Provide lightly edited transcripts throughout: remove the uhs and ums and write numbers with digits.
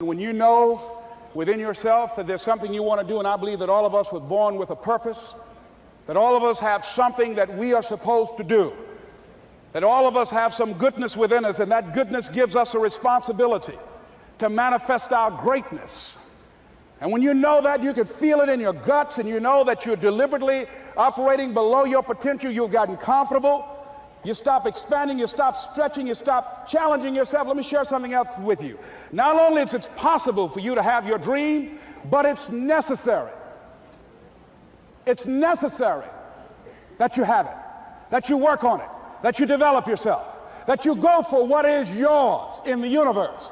When you know within yourself that there's something you want to do, and I believe that all of us were born with a purpose, that all of us have something that we are supposed to do, that all of us have some goodness within us, and that goodness gives us a responsibility to manifest our greatness. And when you know that, you can feel it in your guts, and you know that you're deliberately operating below your potential, you've gotten comfortable, you stop expanding, you stop stretching, you stop challenging yourself. Let me share something else with you. Not only is it possible for you to have your dream, but it's necessary. It's necessary that you have it, that you work on it, that you develop yourself, that you go for what is yours in the universe.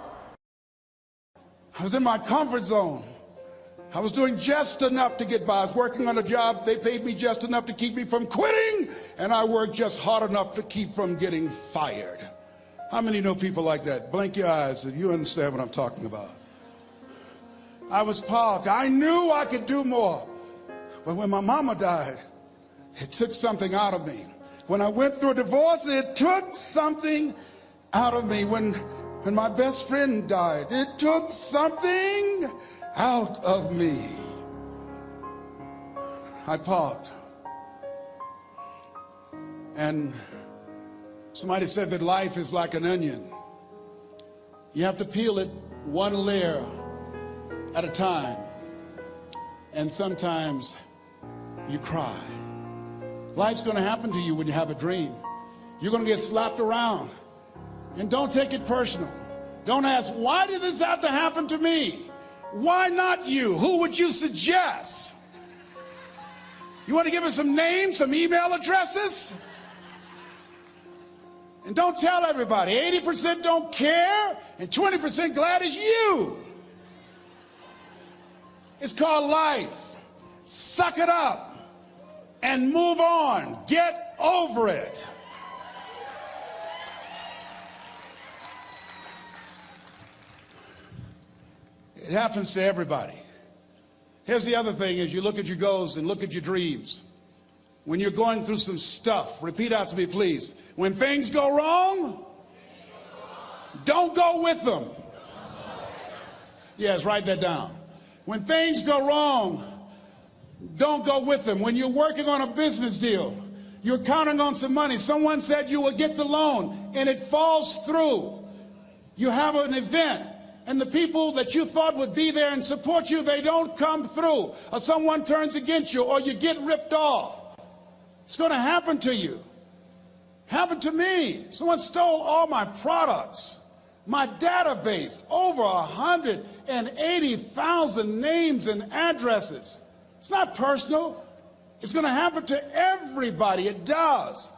I was in my comfort zone. I was doing just enough to get by. I was working on a job. They paid me just enough to keep me from quitting, and I worked just hard enough to keep from getting fired. How many know people like that? Blink your eyes if you understand what I'm talking about. I was parked. I knew I could do more. But when my mama died, it took something out of me. When I went through a divorce, it took something out of me. When my best friend died, it took something out of me. I parked. And somebody said that life is like an onion. You have to peel it one layer at a time. And sometimes you cry. Life's going to happen to you when you have a dream. You're going to get slapped around. And don't take it personal. Don't ask, why did this have to happen to me? Why not you? Who would you suggest? You want to give us some names, some email addresses? And don't tell everybody. 80% don't care, and 20% glad it's you. It's called life. Suck it up and move on. Get over it. It happens to everybody. Here's the other thing: as you look at your goals and look at your dreams, when you're going through some stuff, repeat out to me, please. When things go wrong, don't go with them. Yes, write that down. When things go wrong, don't go with them. When you're working on a business deal, you're counting on some money. Someone said you will get the loan, and it falls through. You have an event, and the people that you thought would be there and support you, they don't come through. Or someone turns against you, or you get ripped off. It's going to happen to you. Happened to me. Someone stole all my products, my database, over 180,000 names and addresses. It's not personal. It's going to happen to everybody. It does.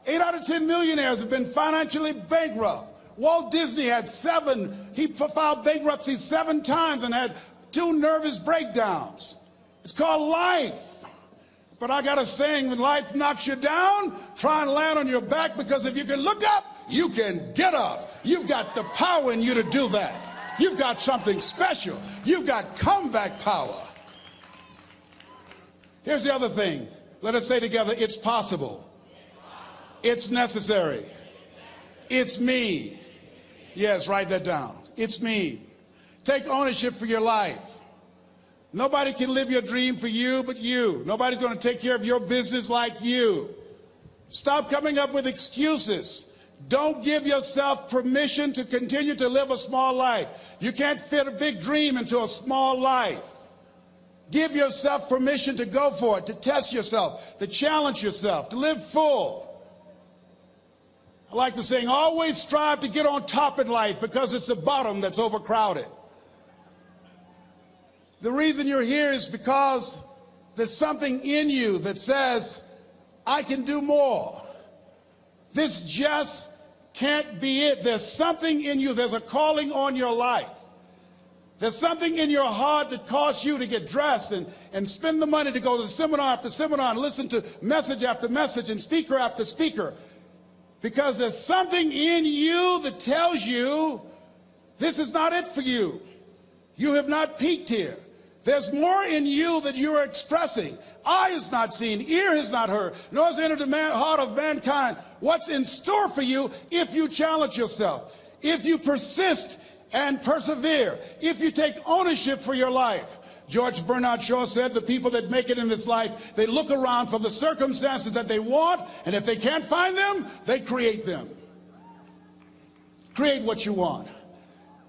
8 out of 10 millionaires have been financially bankrupt. Walt Disney had 7. He filed bankruptcy 7 times and had 2 nervous breakdowns. It's called life. But I got a saying: when life knocks you down, try and land on your back, because if you can look up, you can get up. You've got the power in you to do that. You've got something special. You've got comeback power. Here's the other thing. Let us say together, it's possible. It's necessary. It's me. Yes, write that down. It's me. Take ownership for your life. Nobody can live your dream for you but you. Nobody's going to take care of your business like you. Stop coming up with excuses. Don't give yourself permission to continue to live a small life. You can't fit a big dream into a small life. Give yourself permission to go for it, to test yourself, to challenge yourself, to live full. I like the saying, always strive to get on top in life, because it's the bottom that's overcrowded. The reason you're here is because there's something in you that says, I can do more. This just can't be it. There's something in you. There's a calling on your life. There's something in your heart that caused you to get dressed and spend the money to go to seminar after seminar and listen to message after message and speaker after speaker. Because there's something in you that tells you this is not it for you. You have not peaked here. There's more in you that you are expressing. Eye has not seen, ear has not heard, nor has entered the heart of mankind what's in store for you if you challenge yourself, if you persist and persevere, if you take ownership for your life. George Bernard Shaw said the people that make it in this life, they look around for the circumstances that they want, and if they can't find them, they create them. Create what you want.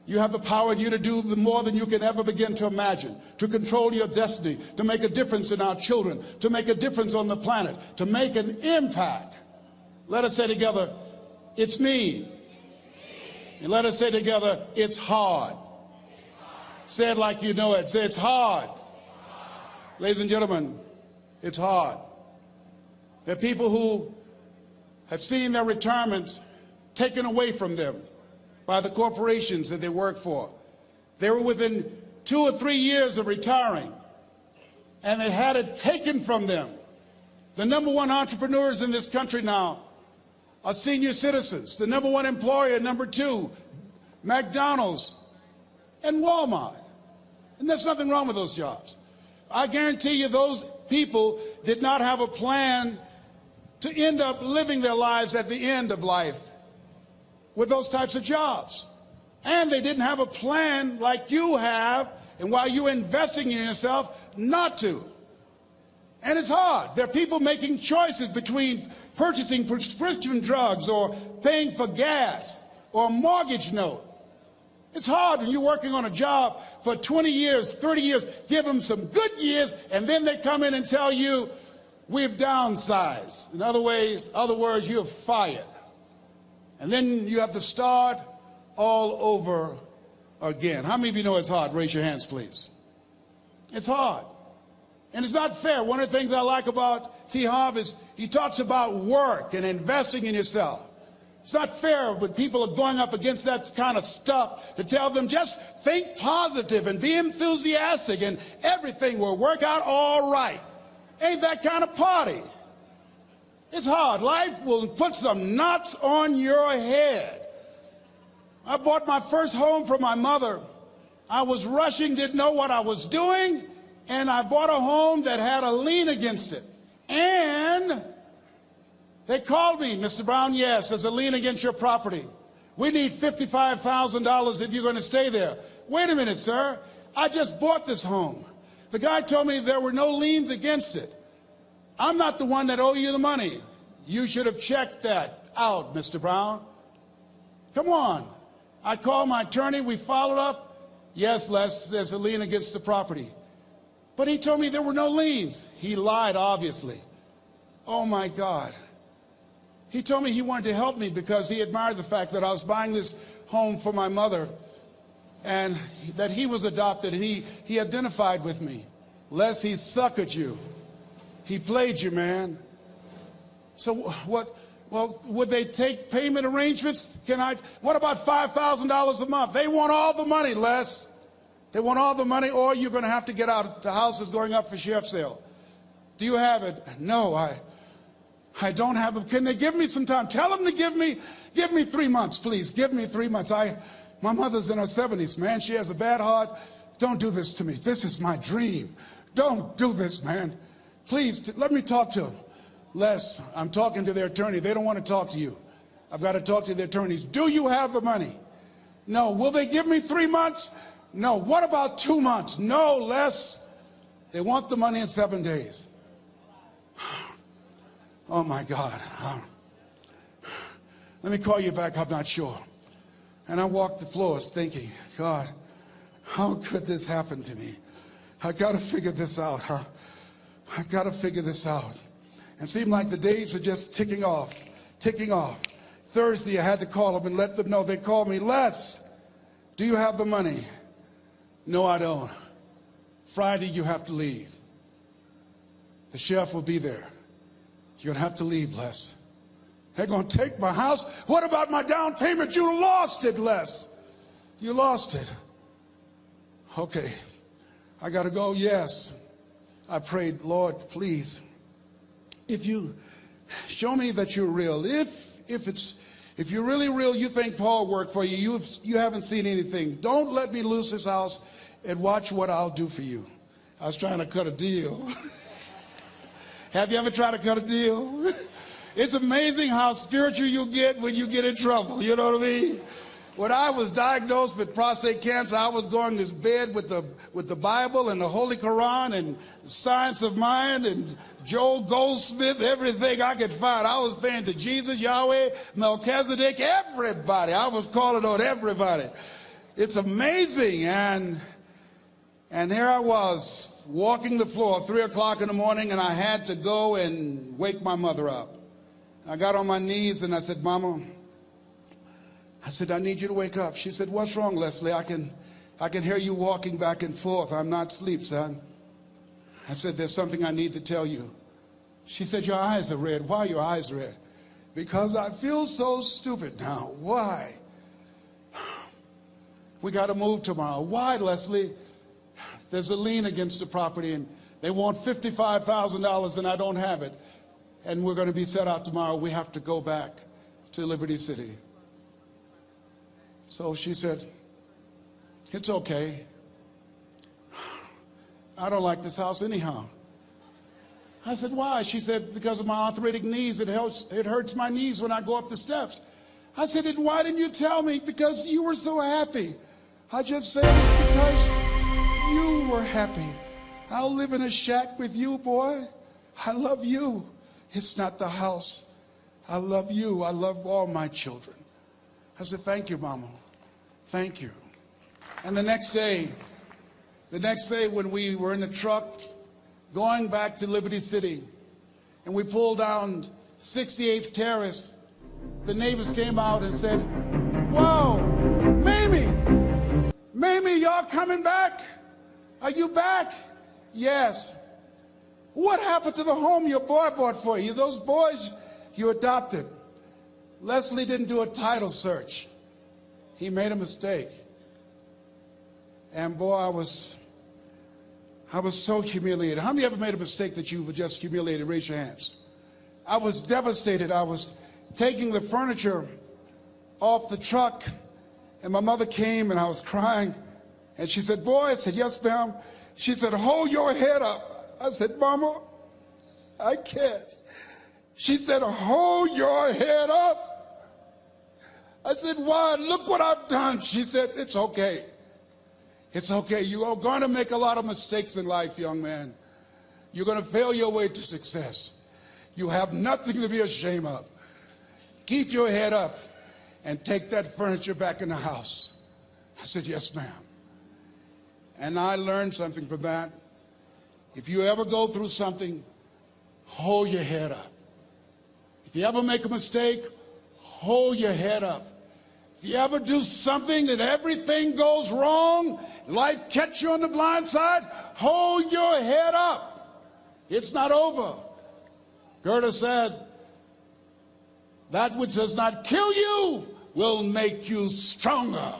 You have the power in you to do more than you can ever begin to imagine, to control your destiny, to make a difference in our children, to make a difference on the planet, to make an impact. Let us say together, it's me. And let us say together, it's hard. Say it like you know it. Say, it's hard. Ladies and gentlemen, it's hard. There are people who have seen their retirements taken away from them by the corporations that they work for. They were within 2 or 3 years of retiring, and they had it taken from them. The #1 entrepreneurs in this country now are senior citizens. The #1 employer, #2, McDonald's and Walmart. And there's nothing wrong with those jobs. I guarantee you those people did not have a plan to end up living their lives at the end of life with those types of jobs. And they didn't have a plan like you have, and while you're investing in yourself, not to. And it's hard. There are people making choices between purchasing prescription drugs or paying for gas or a mortgage note. It's hard when you're working on a job for 20 years, 30 years, give them some good years, and then they come in and tell you, we've downsized. In other words, you're fired. And then you have to start all over again. How many of you know it's hard? Raise your hands, please. It's hard. And it's not fair. One of the things I like about T. Harv is he talks about work and investing in yourself. It's not fair when people are going up against that kind of stuff to tell them just think positive and be enthusiastic and everything will work out all right. Ain't that kind of party. It's hard. Life will put some knots on your head. I bought my first home for my mother. I was rushing, didn't know what I was doing, and I bought a home that had a lien against it. And they called me, Mr. Brown, yes, there's a lien against your property. We need $55,000 if you're going to stay there. Wait a minute, sir. I just bought this home. The guy told me there were no liens against it. I'm not the one that owe you the money. You should have checked that out, Mr. Brown. Come on. I called my attorney. We followed up. Yes, Les, there's a lien against the property. But he told me there were no liens. He lied, obviously. Oh, my God. He told me he wanted to help me because he admired the fact that I was buying this home for my mother and that he was adopted, and he identified with me. Les, he suckered you. He played you, man. So what? Well, would they take payment arrangements? What about $5,000 a month? They want all the money, Les. They want all the money, or you're going to have to get out. The house is going up for sheriff's sale. Do you have it? No, I don't have it. Can they give me some time? Tell them to give me 3 months, please. Give me 3 months. My mother's in her 70s, man. She has a bad heart. Don't do this to me. This is my dream. Don't do this, man. Please, let me talk to them. Les, I'm talking to their attorney. They don't want to talk to you. I've got to talk to their attorneys. Do you have the money? No. Will they give me 3 months? No. What about 2 months? No, Les. They want the money in 7 days. Oh, my God. Let me call you back. I'm not sure. And I walked the floors thinking, God, how could this happen to me? I got to figure this out. I got to figure this out. And it seemed like the days were just ticking off. Thursday, I had to call them and let them know. They called me, Les, do you have the money? No, I don't. Friday, you have to leave. The sheriff will be there. You're going to have to leave, Les. They're going to take my house. What about my down payment? You lost it, Les. You lost it. Okay. I got to go. Yes. I prayed, Lord, please, if you show me that you're real, if you're really real, you think Paul worked for you, you haven't seen anything. Don't let me lose this house and watch what I'll do for you. I was trying to cut a deal. Have you ever tried to cut a deal? It's amazing how spiritual you get when you get in trouble. You know what I mean? When I was diagnosed with prostate cancer, I was going to bed with the Bible and the Holy Quran and Science of Mind and Joel Goldsmith, everything I could find. I was paying to Jesus, Yahweh, Melchizedek, everybody. I was calling on everybody. It's amazing. And here I was walking the floor, 3 o'clock in the morning, and I had to go and wake my mother up. I got on my knees and I said, Mama, I said, I need you to wake up. She said, what's wrong, Leslie? I can hear you walking back and forth. I'm not asleep, son. I said, there's something I need to tell you. She said, your eyes are red. Why are your eyes red? Because I feel so stupid now. Why? We got to move tomorrow. Why, Leslie? There's a lien against the property and they want $55,000 and I don't have it. And we're going to be set out tomorrow. We have to go back to Liberty City. So she said, it's okay. I don't like this house anyhow. I said, why? She said, because of my arthritic knees, it hurts my knees when I go up the steps. I said, and why didn't you tell me? Because you were so happy. I just said it because you were happy. I'll live in a shack with you, boy. I love you. It's not the house. I love you. I love all my children. I said, thank you, Mama. Thank you. And the next day when we were in the truck going back to Liberty City and we pulled down 68th Terrace, the neighbors came out and said, whoa, Mamie, y'all coming back? Are you back? Yes. What happened to the home your boy bought for you? Those boys you adopted. Leslie didn't do a title search. He made a mistake. And boy, I was so humiliated. How many ever made a mistake that you were just humiliated? Raise your hands. I was devastated. I was taking the furniture off the truck, and my mother came, and I was crying. And she said, boy, I said, yes, ma'am. She said, hold your head up. I said, Mama, I can't. She said, hold your head up. I said, why? Look what I've done. She said, it's okay. It's okay. You are going to make a lot of mistakes in life, young man. You're going to fail your way to success. You have nothing to be ashamed of. Keep your head up and take that furniture back in the house. I said, yes, ma'am. And I learned something from that. If you ever go through something, hold your head up. If you ever make a mistake, hold your head up. If you ever do something that everything goes wrong, life catch you on the blind side, hold your head up. It's not over. Goethe said, that which does not kill you will make you stronger.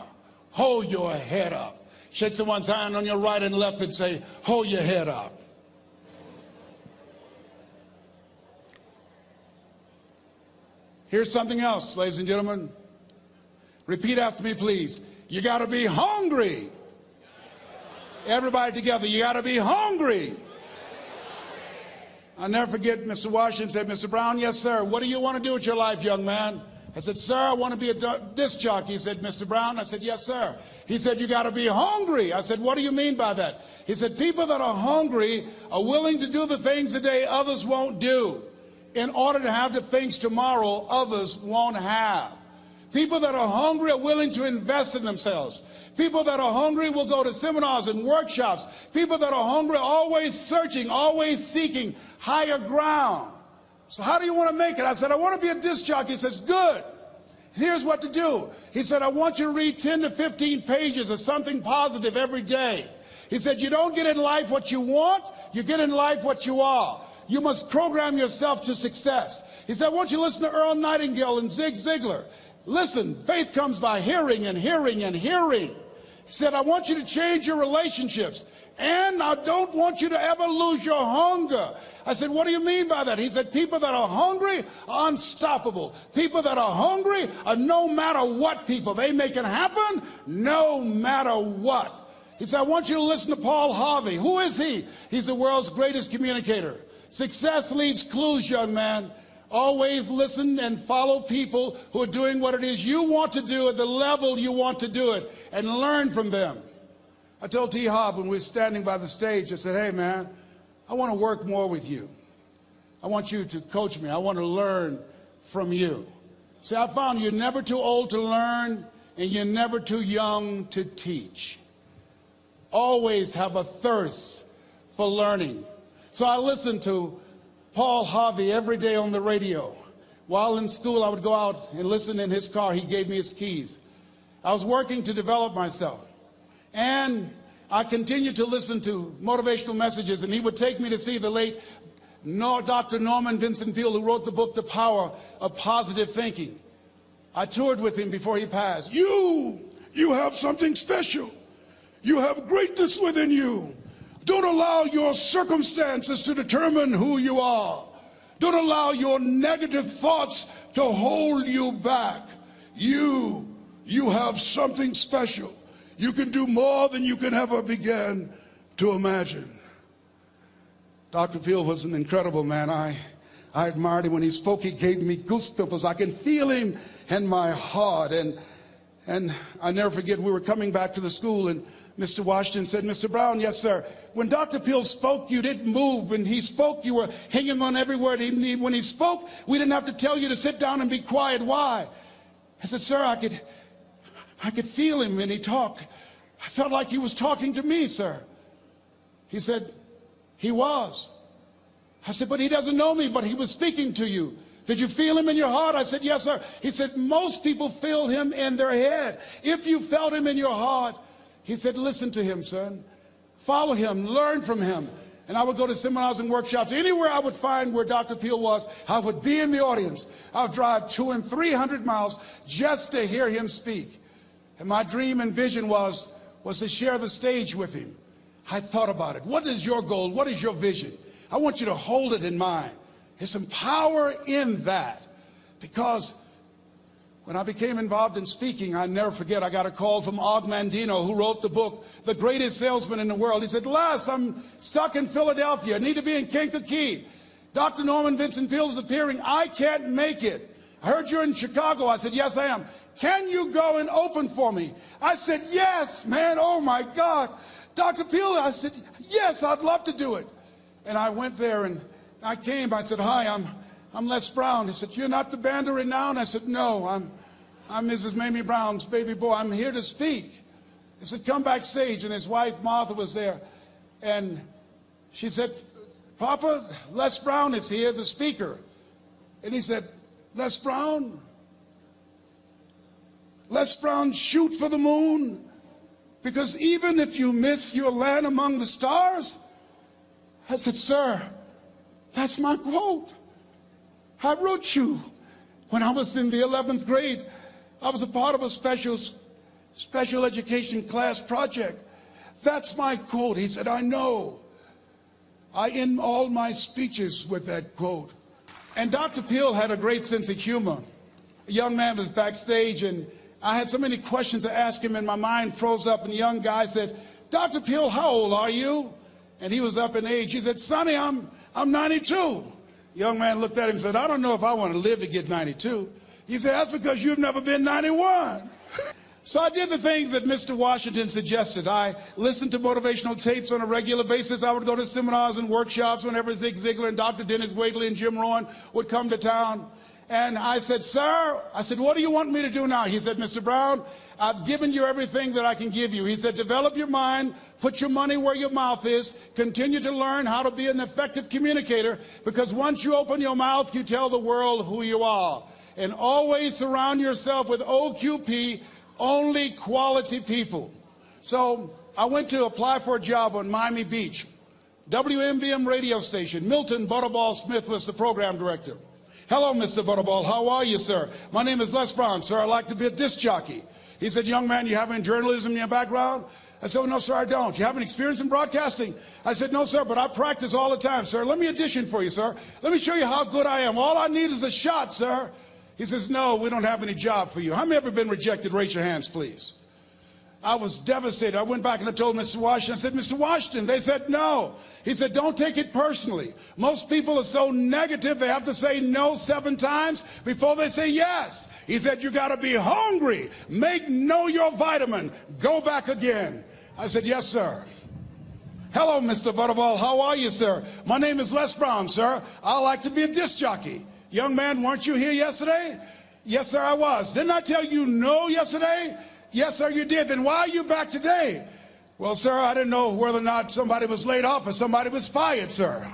Hold your head up. Shake someone's hand on your right and left and say, hold your head up. Here's something else, ladies and gentlemen. Repeat after me, please. You got to be hungry. Everybody together, you got to be hungry. I'll never forget Mr. Washington said, Mr. Brown, yes, sir. What do you want to do with your life, young man? I said, sir, I want to be a disc jockey. He said, Mr. Brown? I said, yes, sir. He said, you got to be hungry. I said, what do you mean by that? He said, people that are hungry are willing to do the things today others won't do in order to have the things tomorrow others won't have. People that are hungry are willing to invest in themselves. People that are hungry will go to seminars and workshops. People that are hungry are always searching, always seeking higher ground. So how do you want to make it? I said, I want to be a disc jockey. He says, good. Here's what to do. He said, I want you to read 10 to 15 pages of something positive every day. He said, you don't get in life what you want, you get in life what you are. You must program yourself to success. He said, I want you to listen to Earl Nightingale and Zig Ziglar. Listen, faith comes by hearing and hearing and hearing. He said, I want you to change your relationships. And I don't want you to ever lose your hunger. I said, what do you mean by that? He said, people that are hungry are unstoppable. People that are hungry are no matter what people. They make it happen no matter what. He said, I want you to listen to Paul Harvey. Who is he? He's the world's greatest communicator. Success leaves clues, young man. Always listen and follow people who are doing what it is you want to do at the level you want to do it, and learn from them. I told T. Hobb when we were standing by the stage, I said, hey man, I want to work more with you. I want you to coach me. I want to learn from you. See, I found you're never too old to learn, and you're never too young to teach. Always have a thirst for learning. So I listened to Paul Harvey every day on the radio. While in school, I would go out and listen in his car. He gave me his keys. I was working to develop myself. And I continued to listen to motivational messages, and he would take me to see the late Dr. Norman Vincent Peale, who wrote the book, The Power of Positive Thinking. I toured with him before he passed. You have something special. You have greatness within you. Don't allow your circumstances to determine who you are. Don't allow your negative thoughts to hold you back. You have something special. You can do more than you can ever begin to imagine. Dr. Peale was an incredible man. I admired him. When he spoke, he gave me goosebumps. I can feel him in my heart. And I never forget, we were coming back to the school, and Mr. Washington said, Mr. Brown, yes, sir. When Dr. Peale spoke, you didn't move. When he spoke, you were hanging on every word. When he spoke, we didn't have to tell you to sit down and be quiet. Why? I said, sir, I could feel him when he talked. I felt like he was talking to me, sir. He said, he was. I said, but he doesn't know me, but he was speaking to you. Did you feel him in your heart? I said, yes, sir. He said, most people feel him in their head. If you felt him in your heart, he said, listen to him, son. Follow him, learn from him. And I would go to seminars and workshops. Anywhere I would find where Dr. Peale was, I would be in the audience. I would drive 200 and 300 miles just to hear him speak. And my dream and vision was to share the stage with him. I thought about it. What is your goal? What is your vision? I want you to hold it in mind. There's some power in that. Because when I became involved in speaking, I never forget, I got a call from Og Mandino, who wrote the book, The Greatest Salesman in the World. He said, Les, I'm stuck in Philadelphia. I need to be in Kankakee. Dr. Norman Vincent Peale is appearing. I can't make it. I heard you're in Chicago. I said, yes, I am. Can you go and open for me? I said, yes, man. Oh, my God. Dr. Peale, I said, yes, I'd love to do it. And I went there, and I came. I said, hi, I'm Les Brown. He said, you're not the band of renown? I said, no, I'm Mrs. Mamie Brown's baby boy. I'm here to speak. He said, come backstage. And his wife, Martha, was there. And she said, Papa, Les Brown is here, the speaker. And he said, Les Brown? Les Brown shoot for the moon? Because even if you miss, you'll land among the stars? I said, sir, that's my quote. I wrote you when I was in the 11th grade. I was a part of a special education class project. That's my quote. He said, I know. I end all my speeches with that quote. And Dr. Peale had a great sense of humor. A young man was backstage, and I had so many questions to ask him, and my mind froze up, and the young guy said, Dr. Peale, how old are you? And he was up in age. He said, Sonny, I'm 92. The young man looked at him and said, I don't know if I want to live to get 92. He said, that's because you've never been 91. So I did the things that Mr. Washington suggested. I listened to motivational tapes on a regular basis. I would go to seminars and workshops whenever Zig Ziglar and Dr. Dennis Wagley and Jim Rohn would come to town. And I said, sir, what do you want me to do now? He said, Mr. Brown, I've given you everything that I can give you. He said, develop your mind, put your money where your mouth is, continue to learn how to be an effective communicator, because once you open your mouth, you tell the world who you are. And always surround yourself with OQP, only quality people. So I went to apply for a job on Miami Beach. WMBM radio station. Milton Butterball Smith was the program director. Hello, Mr. Butterball. How are you, sir? My name is Les Brown, sir. I'd like to be a disc jockey. He said, young man, you have any journalism in your background? I said, oh, no, sir, I don't. You have any experience in broadcasting? I said, no, sir, but I practice all the time, sir. Let me audition for you, sir. Let me show you how good I am. All I need is a shot, sir. He says, no, we don't have any job for you. How many ever been rejected? Raise your hands, please. I was devastated. I went back and I told Mr. Washington, I said, Mr. Washington, they said no. He said, don't take it personally. Most people are so negative, they have to say no 7 times before they say yes. He said, you got to be hungry. Know your vitamin. Go back again. I said, yes, sir. Hello, Mr. Butterball. How are you, sir? My name is Les Brown, sir. I like to be a disc jockey. Young man, weren't you here yesterday? Yes, sir, I was. Didn't I tell you no yesterday? Yes, sir, you did. Then why are you back today? Well, sir, I didn't know whether or not somebody was laid off or somebody was fired, sir.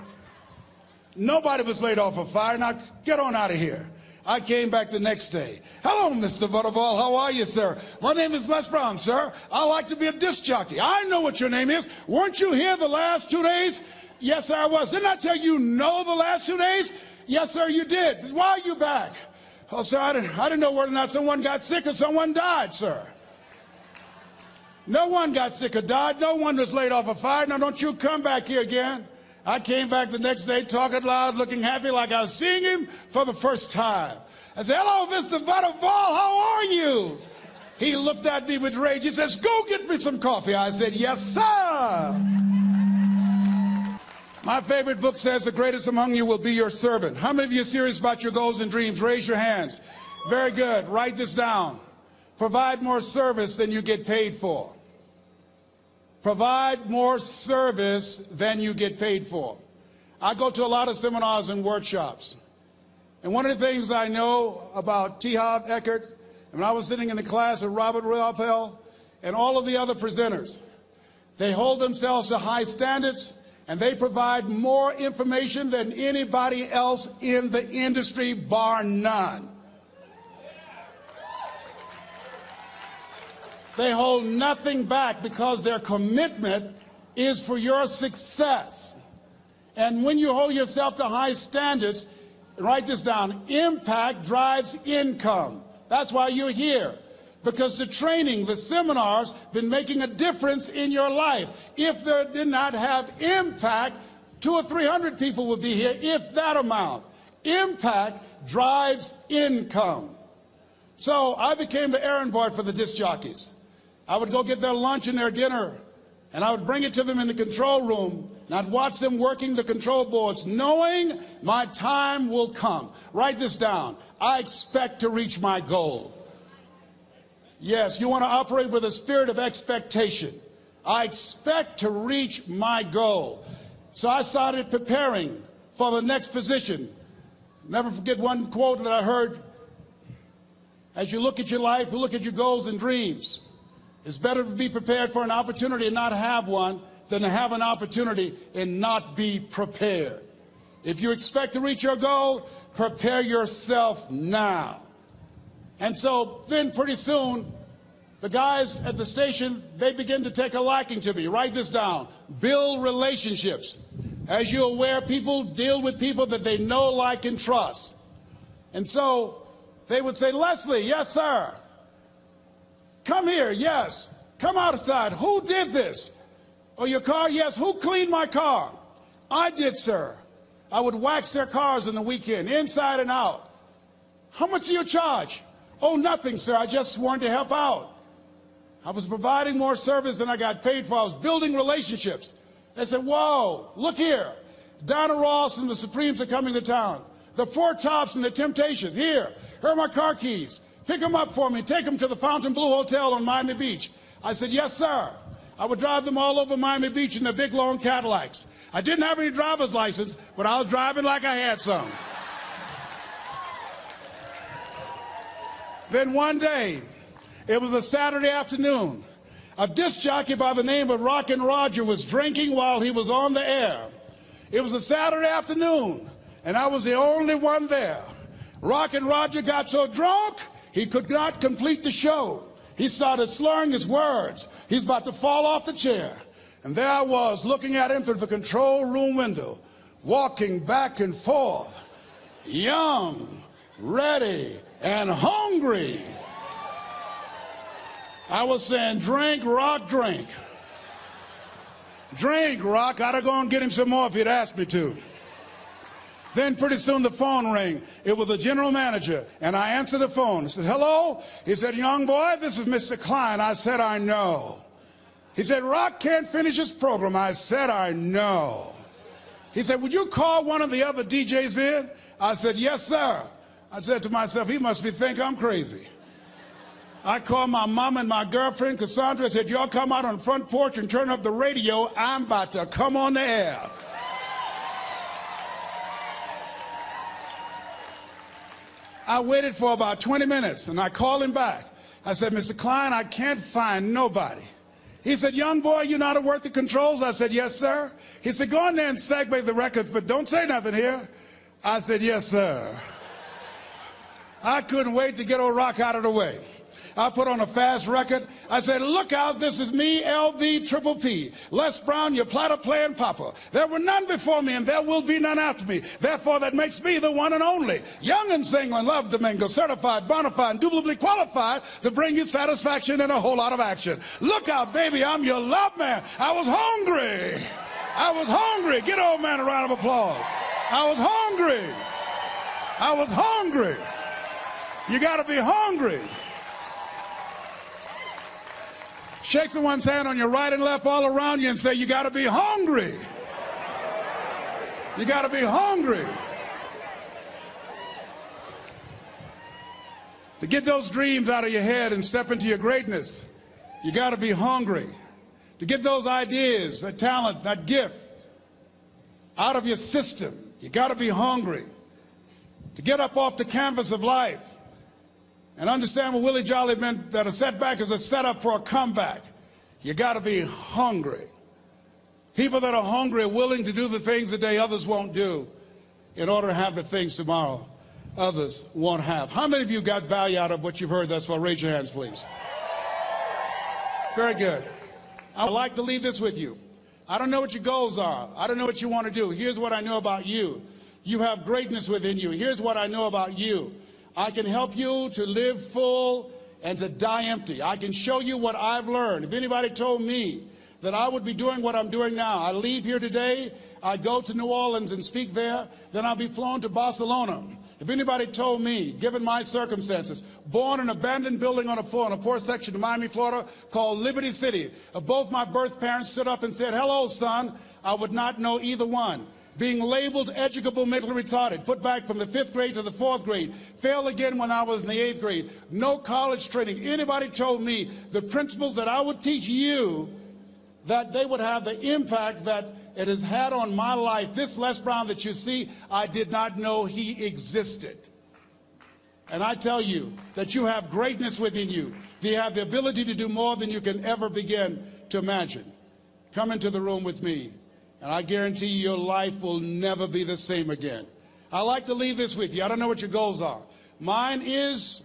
Nobody was laid off or fired. Now, get on out of here. I came back the next day. Hello, Mr. Butterball. How are you, sir? My name is Les Brown, sir. I like to be a disc jockey. I know what your name is. Weren't you here the last 2 days? Yes, sir, I was. Didn't I tell you no the last 2 days? Yes, sir, you did. Why are you back? Oh, sir, I didn't know whether or not someone got sick or someone died, sir. No one got sick or died. No one was laid off or fired. Now, don't you come back here again. I came back the next day talking loud, looking happy like I was seeing him for the first time. I said, hello, Mr. Butterball, how are you? He looked at me with rage. He says, go get me some coffee. I said, yes, sir. My favorite book says the greatest among you will be your servant. How many of you are serious about your goals and dreams? Raise your hands. Very good. Write this down. Provide more service than you get paid for. Provide more service than you get paid for. I go to a lot of seminars and workshops. And one of the things I know about T. Harv Eckert, when I was sitting in the class with Robert Ruppel and all of the other presenters, they hold themselves to high standards and they provide more information than anybody else in the industry, bar none. They hold nothing back because their commitment is for your success. And when you hold yourself to high standards, write this down, impact drives income. That's why you're here. Because the training, the seminars, been making a difference in your life. If they did not have impact, 200 or 300 people would be here, if that amount. Impact drives income. So I became the errand boy for the disc jockeys. I would go get their lunch and their dinner, and I would bring it to them in the control room, and I'd watch them working the control boards, knowing my time will come. Write this down. I expect to reach my goal. Yes, you want to operate with a spirit of expectation. I expect to reach my goal. So I started preparing for the next position. Never forget one quote that I heard. As you look at your life, you look at your goals and dreams. It's better to be prepared for an opportunity and not have one than to have an opportunity and not be prepared. If you expect to reach your goal, prepare yourself now. And so then pretty soon, the guys at the station, they begin to take a liking to me. Write this down. Build relationships. As you're aware, people deal with people that they know, like, and trust. And so they would say, Leslie, yes, sir. Come here, yes. Come outside. Who did this? Oh, your car? Yes. Who cleaned my car? I did, sir. I would wax their cars on the weekend, inside and out. How much do you charge? Oh, nothing, sir. I just wanted to help out. I was providing more service than I got paid for. I was building relationships. They said, whoa, look here. Donna Ross and the Supremes are coming to town. The Four Tops and the Temptations. Here are my car keys. Pick them up for me. Take them to the Fontainebleau Hotel on Miami Beach. I said, yes, sir. I would drive them all over Miami Beach in their big, long Cadillacs. I didn't have any driver's license, but I was driving like I had some. Then one day, it was a Saturday afternoon, a disc jockey by the name of Rockin' Roger was drinking while he was on the air. It was a Saturday afternoon, and I was the only one there. Rockin' Roger got so drunk, he could not complete the show. He started slurring his words. He's about to fall off the chair. And there I was, looking at him through the control room window, walking back and forth, young, ready, and hungry. I was saying, drink, Rock, drink. Drink, Rock. I'd have gone and get him some more if he'd asked me to. Then pretty soon the phone rang. It was the general manager, and I answered the phone. I said, hello? He said, young boy, this is Mr. Klein. I said, I know. He said, Rock can't finish his program. I said, I know. He said, would you call one of the other DJs in? I said, yes, sir. I said to myself, he must think I'm crazy. I called my mom and my girlfriend, Cassandra. I said, y'all come out on the front porch and turn up the radio. I'm about to come on the air. I waited for about 20 minutes, and I called him back. I said, Mr. Klein, I can't find nobody. He said, young boy, you know how to work the controls? I said, yes, sir. He said, go in there and segue the records, but don't say nothing here. I said, yes, sir. I couldn't wait to get old Rock out of the way. I put on a fast record. I said, look out, this is me, LB Triple P. Les Brown, your platter playing papa. There were none before me, and there will be none after me. Therefore, that makes me the one and only. Young and single and love to mingle, certified, bona fide, indubitably qualified to bring you satisfaction and a whole lot of action. Look out, baby, I'm your love man. I was hungry. I was hungry. Get old man a round of applause. I was hungry. I was hungry. You got to be hungry. Shake someone's hand on your right and left all around you and say, you got to be hungry. You got to be hungry. To get those dreams out of your head and step into your greatness, you got to be hungry. To get those ideas, that talent, that gift out of your system, you got to be hungry. To get up off the canvas of life and understand what Willie Jolly meant, that a setback is a setup for a comeback. You got to be hungry. People that are hungry are willing to do the things today others won't do in order to have the things tomorrow others won't have. How many of you got value out of what you've heard thus far? Raise your hands, please. Very good. I'd like to leave this with you. I don't know what your goals are. I don't know what you want to do. Here's what I know about you. You have greatness within you. Here's what I know about you. I can help you to live full and to die empty. I can show you what I've learned. If anybody told me that I would be doing what I'm doing now, I leave here today, I go to New Orleans and speak there, then I'll be flown to Barcelona. If anybody told me, given my circumstances, born in an abandoned building on a poor section of Miami, Florida, called Liberty City, if both my birth parents stood up and said, hello, son, I would not know either one. Being labeled educable mentally retarded, put back from the 5th grade to the 4th grade, failed again when I was in the 8th grade, no college training. Anybody told me the principles that I would teach you, that they would have the impact that it has had on my life. This Les Brown that you see, I did not know he existed. And I tell you that you have greatness within you. You have the ability to do more than you can ever begin to imagine. Come into the room with me. And I guarantee you your life will never be the same again. I like to leave this with you. I don't know what your goals are. Mine is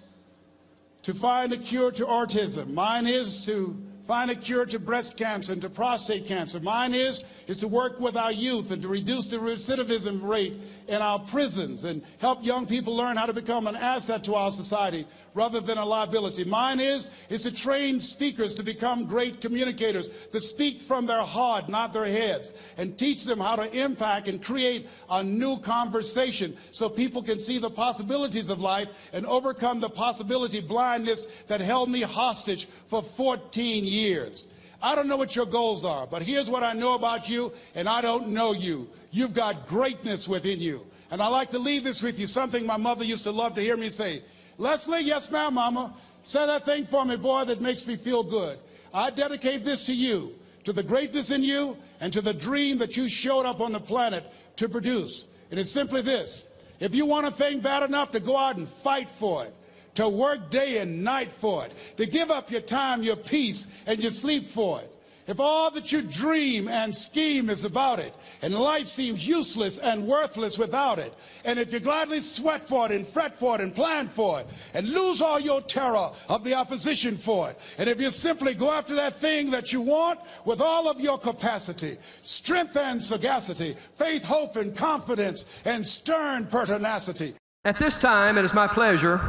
to find a cure to autism. Mine is to find a cure to breast cancer and to prostate cancer. Mine is to work with our youth and to reduce the recidivism rate in our prisons and help young people learn how to become an asset to our society rather than a liability. Mine is to train speakers to become great communicators, to speak from their heart, not their heads, and teach them how to impact and create a new conversation so people can see the possibilities of life and overcome the possibility blindness that held me hostage for 14 years. I don't know what your goals are, but here's what I know about you, and I don't know you. You've got greatness within you. And I like to leave this with you, something my mother used to love to hear me say. Leslie, yes ma'am, mama. Say that thing for me, boy, that makes me feel good. I dedicate this to you, to the greatness in you, and to the dream that you showed up on the planet to produce. And it's simply this. If you want a thing bad enough to go out and fight for it, to work day and night for it, to give up your time, your peace, and your sleep for it. If all that you dream and scheme is about it, and life seems useless and worthless without it, and if you gladly sweat for it and fret for it and plan for it, and lose all your terror of the opposition for it, and if you simply go after that thing that you want with all of your capacity, strength and sagacity, faith, hope, and confidence, and stern pertinacity. At this time, it is my pleasure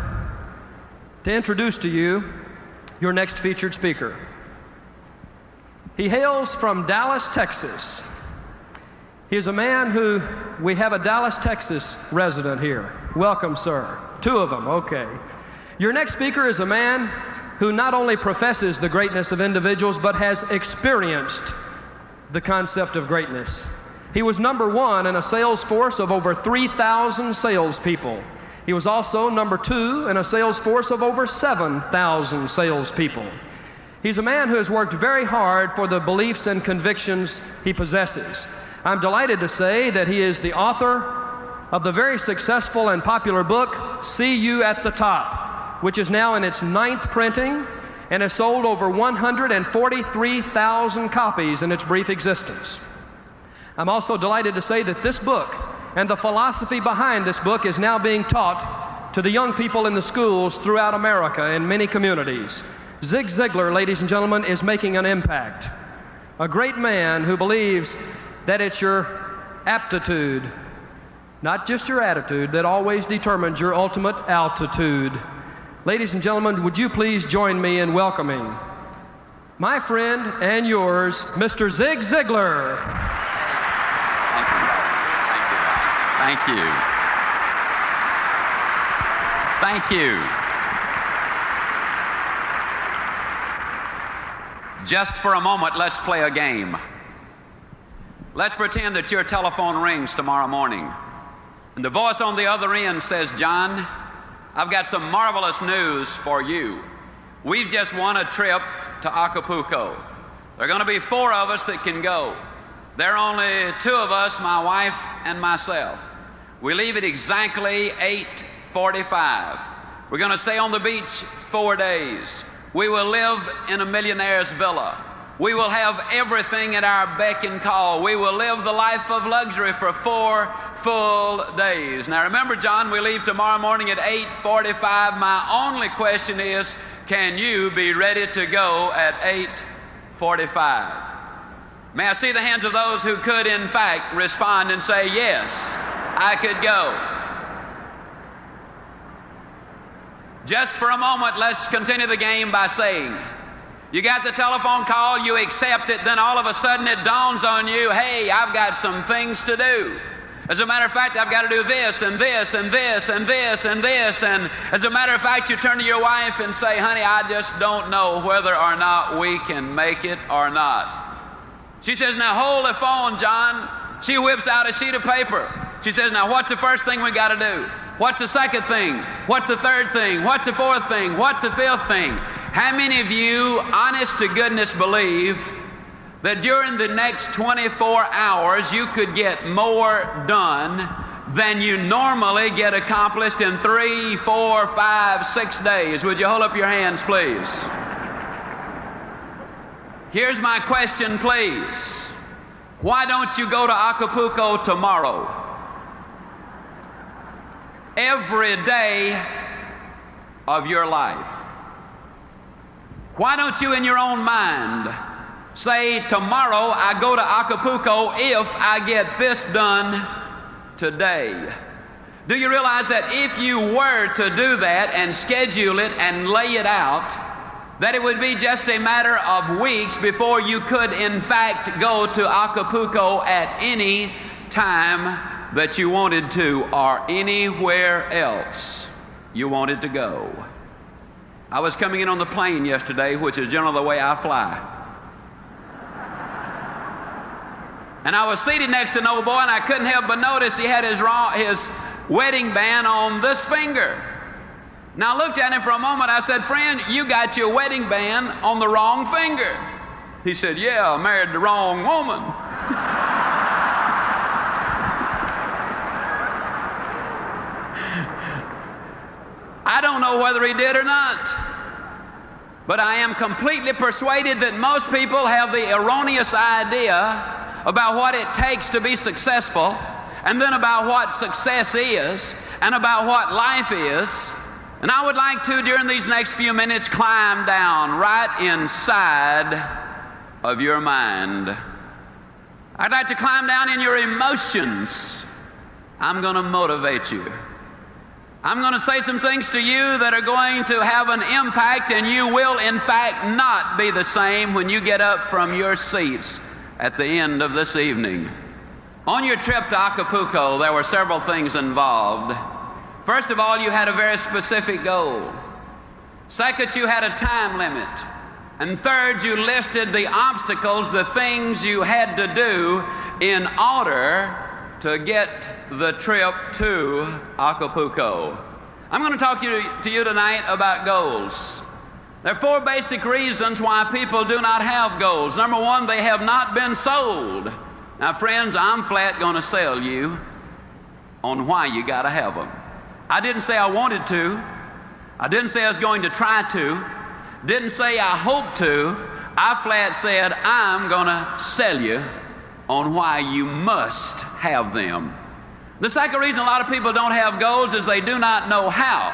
to introduce to you your next featured speaker. He hails from Dallas, Texas. He is a man who, we have a Dallas, Texas resident here. Welcome, sir. Two of them, okay. Your next speaker is a man who not only professes the greatness of individuals, but has experienced the concept of greatness. He was number one in a sales force of over 3,000 salespeople. He was also number two in a sales force of over 7,000 salespeople. He's a man who has worked very hard for the beliefs and convictions he possesses. I'm delighted to say that he is the author of the very successful and popular book, See You at the Top, which is now in its 9th printing and has sold over 143,000 copies in its brief existence. I'm also delighted to say that this book and the philosophy behind this book is now being taught to the young people in the schools throughout America in many communities. Zig Ziglar, ladies and gentlemen, is making an impact. A great man who believes that it's your aptitude, not just your attitude, that always determines your ultimate altitude. Ladies and gentlemen, would you please join me in welcoming my friend and yours, Mr. Zig Ziglar. Thank you. Thank you. Just for a moment, let's play a game. Let's pretend that your telephone rings tomorrow morning, and the voice on the other end says, John, I've got some marvelous news for you. We've just won a trip to Acapulco. There are going to be 4 of us that can go. There are only 2 of us, my wife and myself. We leave at exactly 8:45. We're going to stay on the beach 4 days. We will live in a millionaire's villa. We will have everything at our beck and call. We will live the life of luxury for 4 full days. Now remember, John, we leave tomorrow morning at 8:45. My only question is, can you be ready to go at 8:45? May I see the hands of those who could, in fact, respond and say, yes, I could go. Just for a moment, let's continue the game by saying, you got the telephone call, you accept it, then all of a sudden it dawns on you, hey, I've got some things to do. As a matter of fact, I've got to do this and this and this and this and this. And as a matter of fact, you turn to your wife and say, honey, I just don't know whether or not we can make it or not. She says, now hold the phone, John. She whips out a sheet of paper. She says, now what's the first thing we got to do? What's the second thing? What's the third thing? What's the fourth thing? What's the fifth thing? How many of you, honest to goodness, believe that during the next 24 hours you could get more done than you normally get accomplished in 3, 4, 5, 6 days? Would you hold up your hands, please? Here's my question, please. Why don't you go to Acapulco tomorrow? Every day of your life. Why don't you, in your own mind, say, tomorrow I go to Acapulco if I get this done today? Do you realize that if you were to do that and schedule it and lay it out, that it would be just a matter of weeks before you could, in fact, go to Acapulco at any time that you wanted to, or anywhere else you wanted to go? I was coming in on the plane yesterday, which is generally the way I fly. And I was seated next to an old boy, and I couldn't help but notice he had his wedding band on this finger. Now I looked at him for a moment. I said, friend, you got your wedding band on the wrong finger. He said, yeah, I married the wrong woman. I don't know whether he did or not, but I am completely persuaded that most people have the erroneous idea about what it takes to be successful, and then about what success is, and about what life is. And I would like to, during these next few minutes, climb down right inside of your mind. I'd like to climb down in your emotions. I'm going to motivate you. I'm going to say some things to you that are going to have an impact, and you will, in fact, not be the same when you get up from your seats at the end of this evening. On your trip to Acapulco, there were several things involved. First of all, you had a very specific goal. Second, you had a time limit. And third, you listed the obstacles, the things you had to do in order to get the trip to Acapulco. I'm going to talk to you tonight about goals. There are 4 basic reasons why people do not have goals. Number 1, they have not been sold. Now, friends, I'm flat going to sell you on why you got to have them. I didn't say I wanted to. I didn't say I was going to try to. Didn't say I hope to. I flat said I'm going to sell you on why you must have them. The second reason a lot of people don't have goals is they do not know how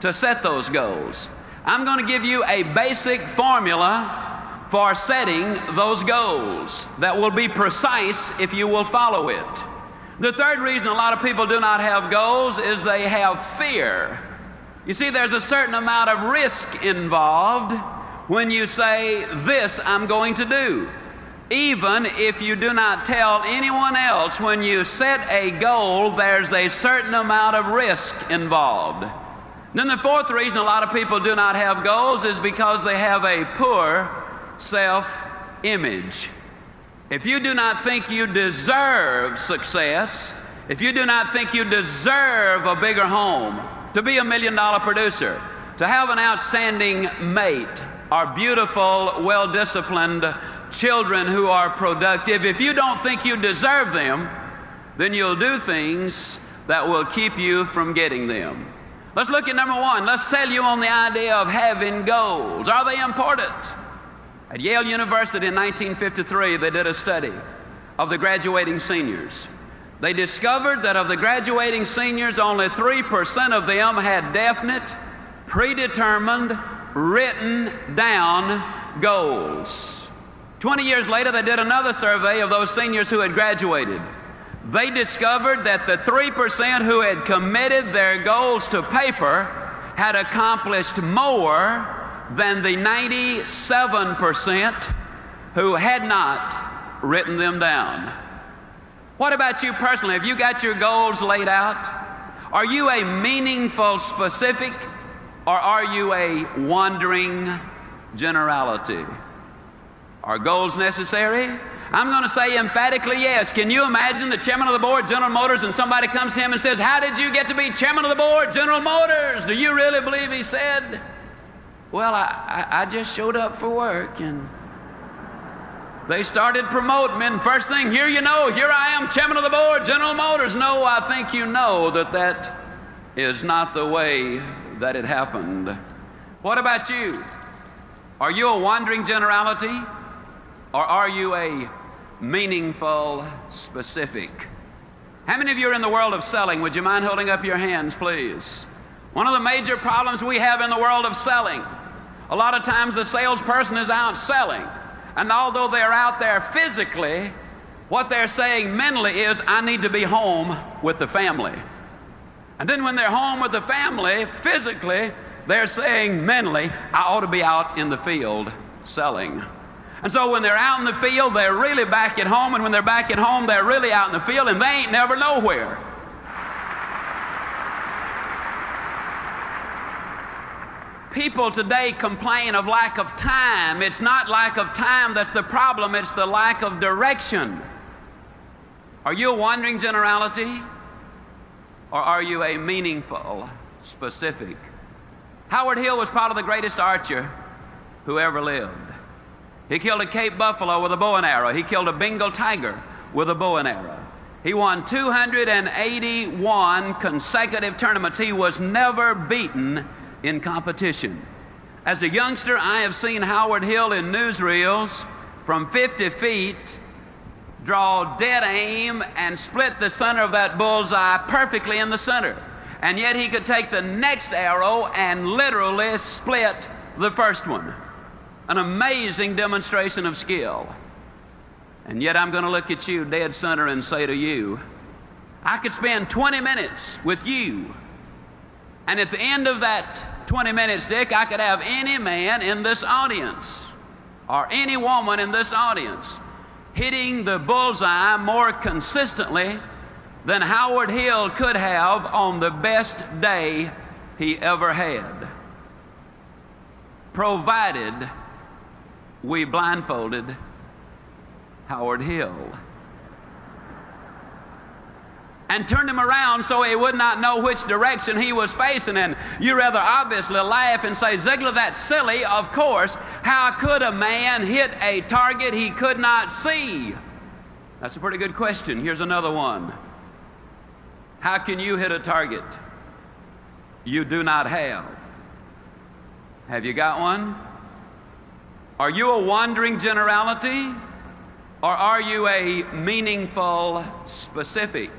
to set those goals. I'm going to give you a basic formula for setting those goals that will be precise if you will follow it. The third reason a lot of people do not have goals is they have fear. You see, there's a certain amount of risk involved when you say, this I'm going to do. Even if you do not tell anyone else, when you set a goal, there's a certain amount of risk involved. Then the fourth reason a lot of people do not have goals is because they have a poor self-image. If you do not think you deserve success, if you do not think you deserve a bigger home, to be $1 million producer, to have an outstanding mate, or beautiful, well-disciplined children who are productive, if you don't think you deserve them, then you'll do things that will keep you from getting them. Let's look at number 1. Let's sell you on the idea of having goals. Are they important? At Yale University in 1953, they did a study of the graduating seniors. They discovered that of the graduating seniors, only 3% of them had definite, predetermined, written down goals. 20 years later, they did another survey of those seniors who had graduated. They discovered that the 3% who had committed their goals to paper had accomplished more than the 97% who had not written them down. What about you personally? Have you got your goals laid out? Are you a meaningful specific, or are you a wandering generality? Are goals necessary? I'm going to say emphatically yes. Can you imagine the chairman of the board, General Motors, and somebody comes to him and says, how did you get to be chairman of the board, General Motors? Do you really believe he said, well, I just showed up for work and they started promoting me, and first thing, here you know, here I am, chairman of the board, General Motors. No, I think you know that that is not the way that it happened. What about you? Are you a wandering generality, or are you a meaningful specific? How many of you are in the world of selling? Would you mind holding up your hands, please? One of the major problems we have in the world of selling, a lot of times the salesperson is out selling. And although they're out there physically, what they're saying mentally is, I need to be home with the family. And then when they're home with the family, physically, they're saying mentally, I ought to be out in the field selling. And so when they're out in the field, they're really back at home, and when they're back at home, they're really out in the field, and they ain't never nowhere. People today complain of lack of time. It's not lack of time that's the problem, it's the lack of direction. Are you a wandering generality, or are you a meaningful specific? Howard Hill was probably the greatest archer who ever lived. He killed a Cape buffalo with a bow and arrow. He killed a Bengal tiger with a bow and arrow. He won 281 consecutive tournaments. He was never beaten in competition. As a youngster, I have seen Howard Hill in newsreels from 50 feet draw dead aim and split the center of that bullseye perfectly in the center. And yet he could take the next arrow and literally split the first one. An amazing demonstration of skill. And yet I'm going to look at you dead center and say to you, I could spend 20 minutes with you, and at the end of that 20 minutes, Dick, I could have any man in this audience or any woman in this audience hitting the bullseye more consistently than Howard Hill could have on the best day he ever had, provided we blindfolded Howard Hill and turned him around so he would not know which direction he was facing. And you rather obviously laugh and say, Ziglar, that's silly. Of course. How could a man hit a target he could not see? That's a pretty good question. Here's another one. How can you hit a target you do not have? Have you got one? Are you a wandering generality, or are you a meaningful specific?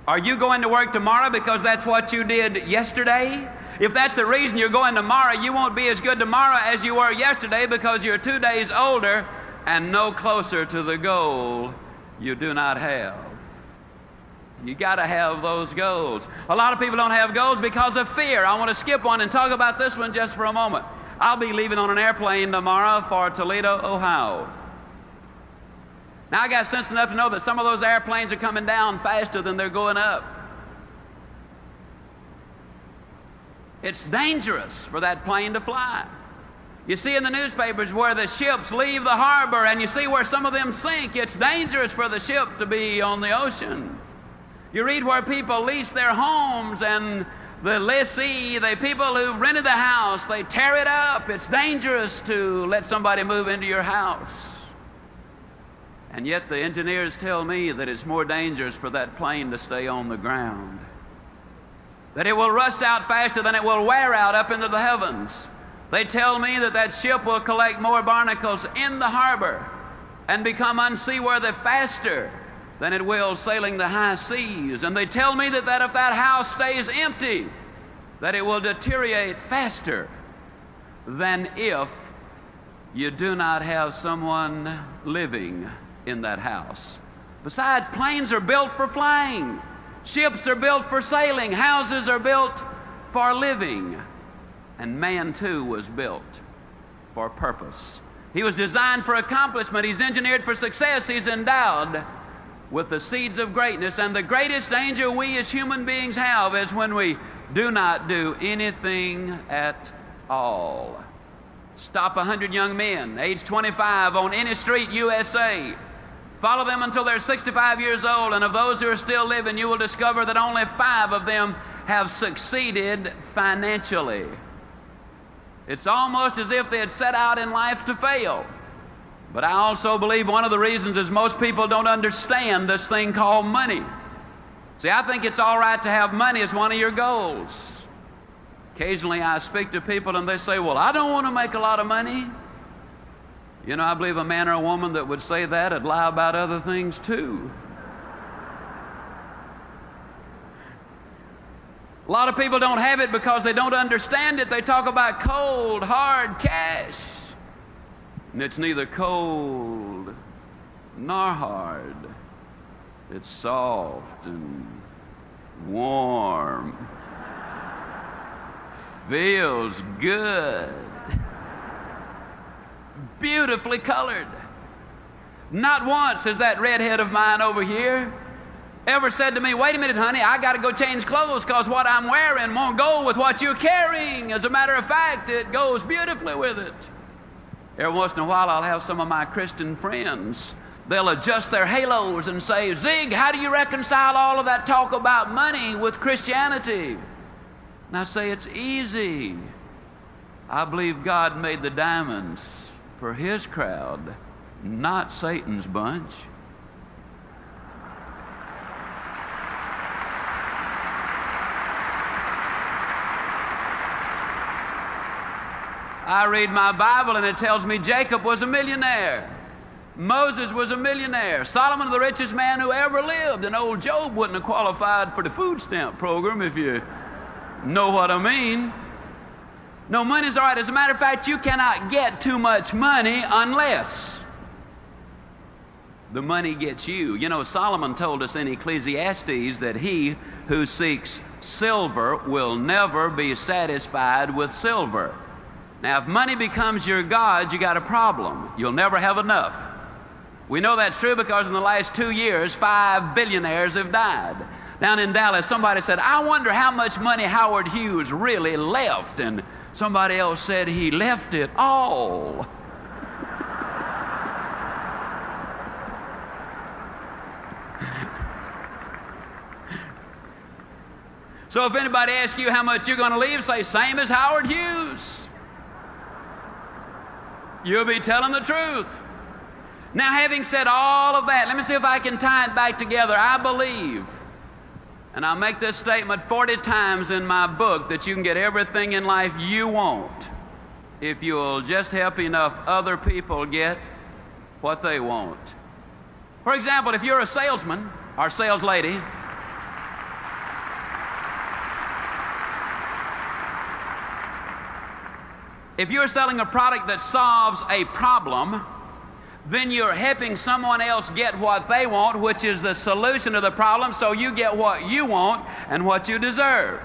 Are you going to work tomorrow because that's what you did yesterday? If that's the reason you're going tomorrow, you won't be as good tomorrow as you were yesterday, because you're 2 days older and no closer to the goal you do not have. You got to have those goals. A lot of people don't have goals because of fear. I want to skip one and talk about this one just for a moment. I'll be leaving on an airplane tomorrow for Toledo, Ohio. Now, I got sense enough to know that some of those airplanes are coming down faster than they're going up. It's dangerous for that plane to fly. You see in the newspapers where the ships leave the harbor, and you see where some of them sink. It's dangerous for the ship to be on the ocean. You read where people lease their homes, and the lessee, the people who rented the house, they tear it up. It's dangerous to let somebody move into your house. And yet the engineers tell me that it's more dangerous for that plane to stay on the ground, that it will rust out faster than it will wear out up into the heavens. They tell me that that ship will collect more barnacles in the harbor and become unseaworthy faster than it will sailing the high seas. And they tell me that if that house stays empty, that it will deteriorate faster than if you do not have someone living in that house. Besides, planes are built for flying. Ships are built for sailing. Houses are built for living. And man, too, was built for purpose. He was designed for accomplishment. He's engineered for success. He's endowed with the seeds of greatness. And the greatest danger we as human beings have is when we do not do anything at all. Stop 100 young men, age 25, on any street, USA. Follow them until they're 65 years old, and of those who are still living, you will discover that only 5 of them have succeeded financially. It's almost as if they had set out in life to fail. But I also believe one of the reasons is most people don't understand this thing called money. See, I think it's all right to have money as one of your goals. Occasionally I speak to people and they say, well, I don't want to make a lot of money. You know, I believe a man or a woman that would say that would lie about other things too. A lot of people don't have it because they don't understand it. They talk about cold, hard cash. And it's neither cold nor hard. It's soft and warm. Feels good. Beautifully colored. Not once has that redhead of mine over here ever said to me, wait a minute, honey, I got to go change clothes because what I'm wearing won't go with what you're carrying. As a matter of fact, it goes beautifully with it. Every once in a while, I'll have some of my Christian friends. They'll adjust their halos and say, Zig, how do you reconcile all of that talk about money with Christianity? And I say, it's easy. I believe God made the diamonds for His crowd, not Satan's bunch. I read my Bible and it tells me Jacob was a millionaire. Moses was a millionaire. Solomon, the richest man who ever lived. And old Job wouldn't have qualified for the food stamp program, if you know what I mean. No, money's all right. As a matter of fact, you cannot get too much money unless the money gets you. You know, Solomon told us in Ecclesiastes that he who seeks silver will never be satisfied with silver. Now, if money becomes your God, you got a problem. You'll never have enough. We know that's true because in the last 2 years, 5 billionaires have died. Down in Dallas, somebody said, I wonder how much money Howard Hughes really left. And somebody else said he left it all. So if anybody asks you how much you're going to leave, say, same as Howard Hughes. You'll be telling the truth. Now, having said all of that, let me see if I can tie it back together. I believe, and I'll make this statement 40 times in my book, that you can get everything in life you want if you'll just help enough other people get what they want. For example, if you're a salesman or sales lady, if you're selling a product that solves a problem, then you're helping someone else get what they want, which is the solution to the problem, so you get what you want and what you deserve.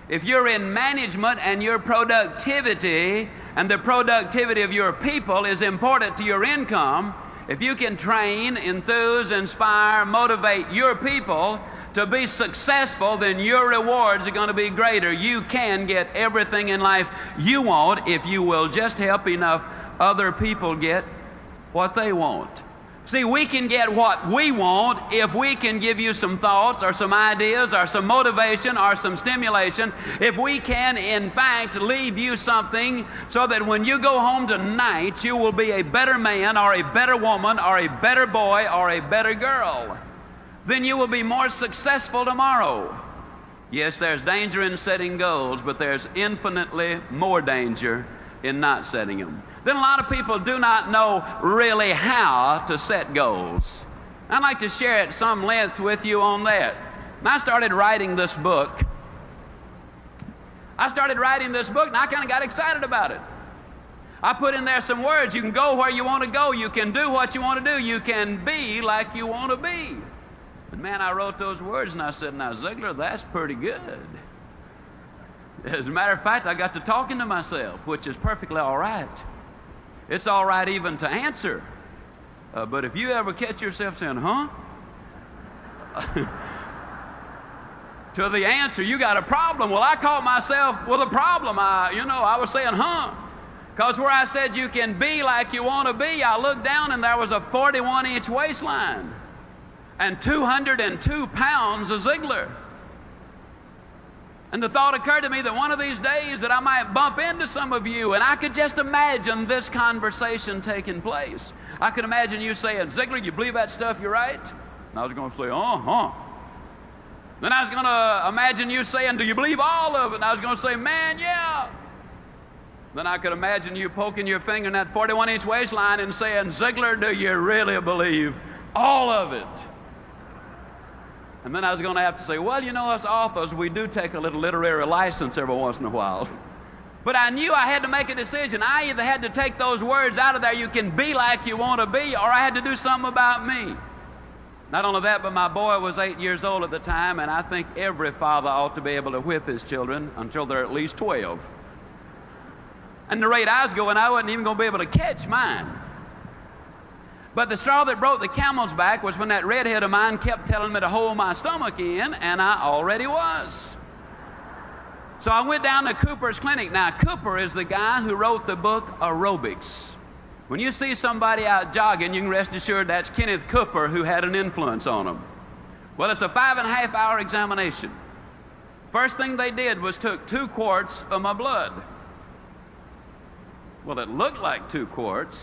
If you're in management and your productivity and the productivity of your people is important to your income, if you can train, enthuse, inspire, motivate your people to be successful, then your rewards are going to be greater. You can get everything in life you want if you will just help enough other people get what they want. See, we can get what we want if we can give you some thoughts or some ideas or some motivation or some stimulation. If we can, in fact, leave you something so that when you go home tonight, you will be a better man or a better woman or a better boy or a better girl. Then you will be more successful tomorrow. Yes, there's danger in setting goals, but there's infinitely more danger in not setting them. Then a lot of people do not know really how to set goals. I'd like to share at some length with you on that. And I started writing this book. and I kind of got excited about it. I put in there some words. You can go where you want to go. You can do what you want to do. You can be like you want to be. And man, I wrote those words and I said, now Ziglar, that's pretty good. As a matter of fact, I got to talking to myself, which is perfectly all right. It's all right even to answer. But if you ever catch yourself saying, huh? To the answer, you got a problem. Well, I caught myself with a problem. I was saying, huh? Because where I said you can be like you want to be, I looked down and there was a 41-inch waistline and 202 pounds of Ziglar. And the thought occurred to me that one of these days that I might bump into some of you, and I could just imagine this conversation taking place. I could imagine you saying, Ziglar, you believe that stuff you write? And I was going to say, uh-huh. Then I was going to imagine you saying, do you believe all of it? And I was going to say, man, yeah. Then I could imagine you poking your finger in that 41-inch waistline and saying, Ziglar, do you really believe all of it? And then I was going to have to say, well, you know, us authors, we do take a little literary license every once in a while. But I knew I had to make a decision. I either had to take those words out of there, you can be like you want to be, or I had to do something about me. Not only that, but my boy was 8 years old at the time, and I think every father ought to be able to whip his children until they're at least 12. And the rate I was going, I wasn't even going to be able to catch mine. But the straw that broke the camel's back was when that redhead of mine kept telling me to hold my stomach in, and I already was. So I went down to Cooper's clinic. Now, Cooper is the guy who wrote the book Aerobics. When you see somebody out jogging, you can rest assured that's Kenneth Cooper who had an influence on them. Well, it's a 5.5-hour examination. First thing they did was took 2 quarts of my blood. Well, it looked like 2 quarts.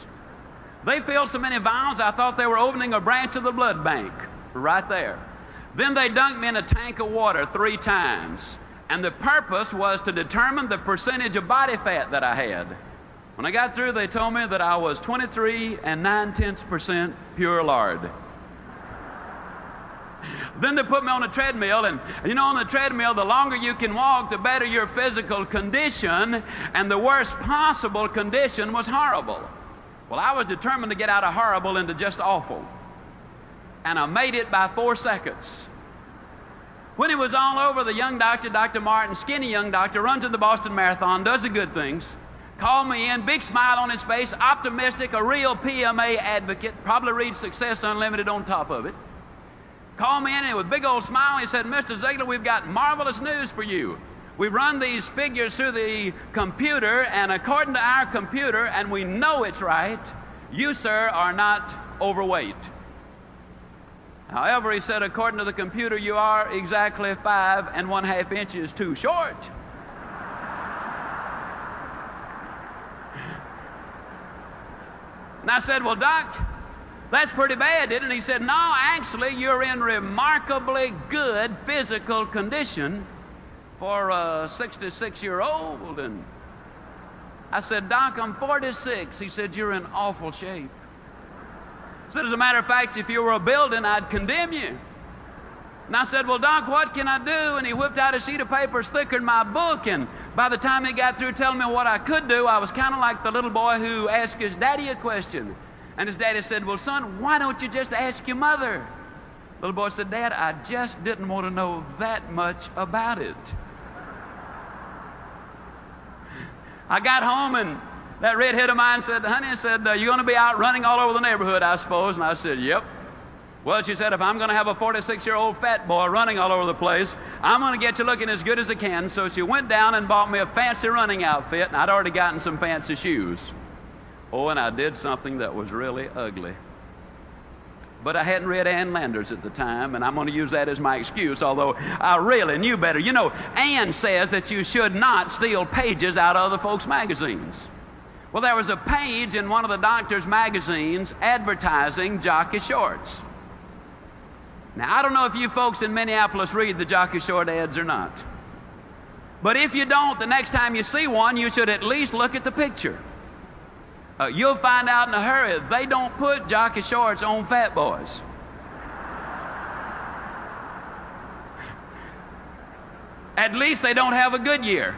They filled so many vials, I thought they were opening a branch of the blood bank right there. Then they dunked me in a tank of water 3 times. And the purpose was to determine the percentage of body fat that I had. When I got through, they told me that I was 23 9/10% pure lard. Then they put me on a treadmill, and you know, on the treadmill, the longer you can walk, the better your physical condition, and the worst possible condition was horrible. Well, I was determined to get out of horrible into just awful. And I made it by 4 seconds. When it was all over, the young doctor, Dr. Martin, skinny young doctor, runs in the Boston Marathon, does the good things, Called me in, big smile on his face, optimistic, a real PMA advocate, probably reads Success Unlimited on top of it. Called me in and with a big old smile, he said, Mr. Ziglar, we've got marvelous news for you. We run these figures through the computer, and according to our computer, and we know it's right, you, sir, are not overweight. However, he said, according to the computer, you are exactly 5 1/2 inches too short. And I said, well, Doc, that's pretty bad, isn't it? He said, no, actually, you're in remarkably good physical condition for a 66-year-old. And I said, Doc, I'm 46. He said, you're in awful shape. I said, as a matter of fact, if you were a building, I'd condemn you. And I said, well, Doc, what can I do? And he whipped out a sheet of paper thicker than my book, and by the time he got through telling me what I could do, I was kind of like the little boy who asked his daddy a question. And his daddy said, well, son, why don't you just ask your mother? Little boy said, Dad, I just didn't want to know that much about it. I got home, and that redhead of mine said, honey, you're going to be out running all over the neighborhood, I suppose. And I said, yep. Well, she said, if I'm going to have a 46-year-old fat boy running all over the place, I'm going to get you looking as good as I can. So she went down and bought me a fancy running outfit, and I'd already gotten some fancy shoes. Oh, and I did something that was really ugly. But I hadn't read Ann Landers at the time, and I'm going to use that as my excuse, although I really knew better. You know, Ann says that you should not steal pages out of other folks' magazines. Well, there was a page in one of the doctor's magazines advertising jockey shorts. Now, I don't know if you folks in Minneapolis read the jockey short ads or not. But if you don't, the next time you see one, you should at least look at the picture. You'll find out in a hurry, they don't put jockey shorts on fat boys. At least they don't have a Goodyear.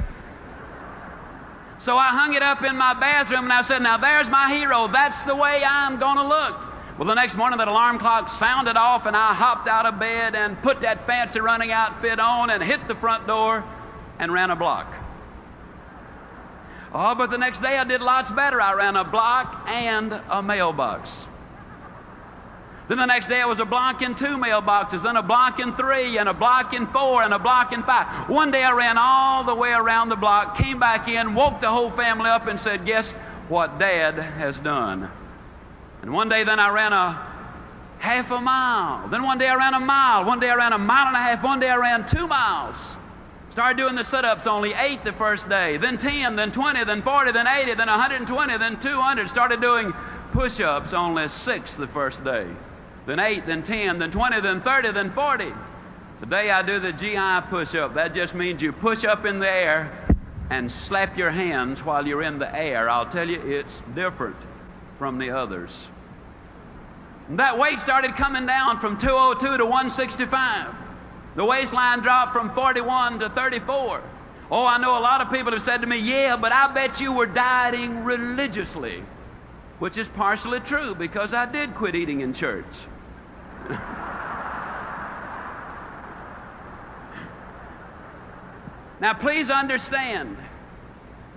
So I hung it up in my bathroom, and I said, now there's my hero. That's the way I'm going to look. Well, the next morning that alarm clock sounded off, and I hopped out of bed and put that fancy running outfit on and hit the front door and ran a block. Oh, but the next day I did lots better. I ran a block and a mailbox. Then the next day it was a block and 2 mailboxes, then a block and 3, and a block and 4, and a block and 5. One day I ran all the way around the block, came back in, woke the whole family up and said, guess what Dad has done? And one day then I ran a half a mile. Then one day I ran a mile. One day I ran a mile and a half. One day I ran 2 miles. Started doing the sit-ups, only 8 the first day, then 10, then 20, then 40, then 80, then 120, then 200. Started doing push-ups, only 6 the first day, then 8, then 10, then 20, then 30, then 40. Today I do the GI push-up. That just means you push up in the air and slap your hands while you're in the air. I'll tell you, it's different from the others. And that weight started coming down from 202 to 165. The waistline dropped from 41 to 34. Oh, I know a lot of people have said to me, yeah, but I bet you were dieting religiously, which is partially true because I did quit eating in church. Now, please understand,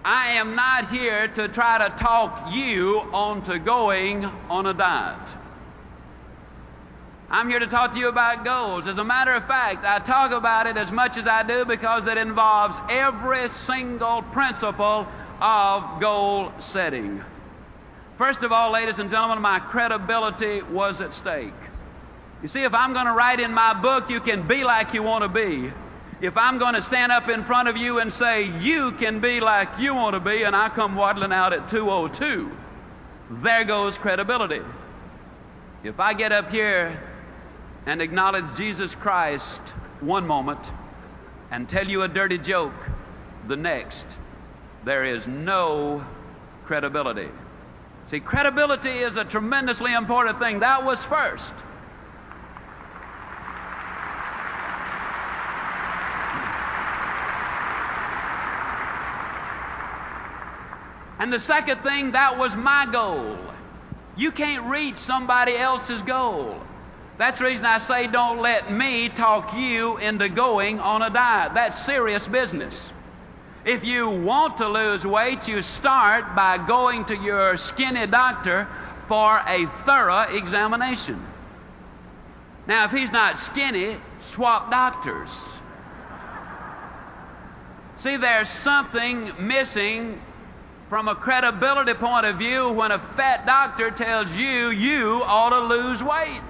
I am not here to try to talk you onto going on a diet. I'm here to talk to you about goals. As a matter of fact, I talk about it as much as I do because it involves every single principle of goal setting. First of all, ladies and gentlemen, my credibility was at stake. You see, if I'm going to write in my book, you can be like you want to be. If I'm going to stand up in front of you and say, you can be like you want to be, and I come waddling out at 2:02, there goes credibility. If I get up here and acknowledge Jesus Christ one moment and tell you a dirty joke the next, there is no credibility. See, credibility is a tremendously important thing. That was first. And the second thing, that was my goal. You can't reach somebody else's goal. That's the reason I say don't let me talk you into going on a diet. That's serious business. If you want to lose weight, you start by going to your skinny doctor for a thorough examination. Now, if he's not skinny, swap doctors. See, there's something missing from a credibility point of view when a fat doctor tells you you ought to lose weight.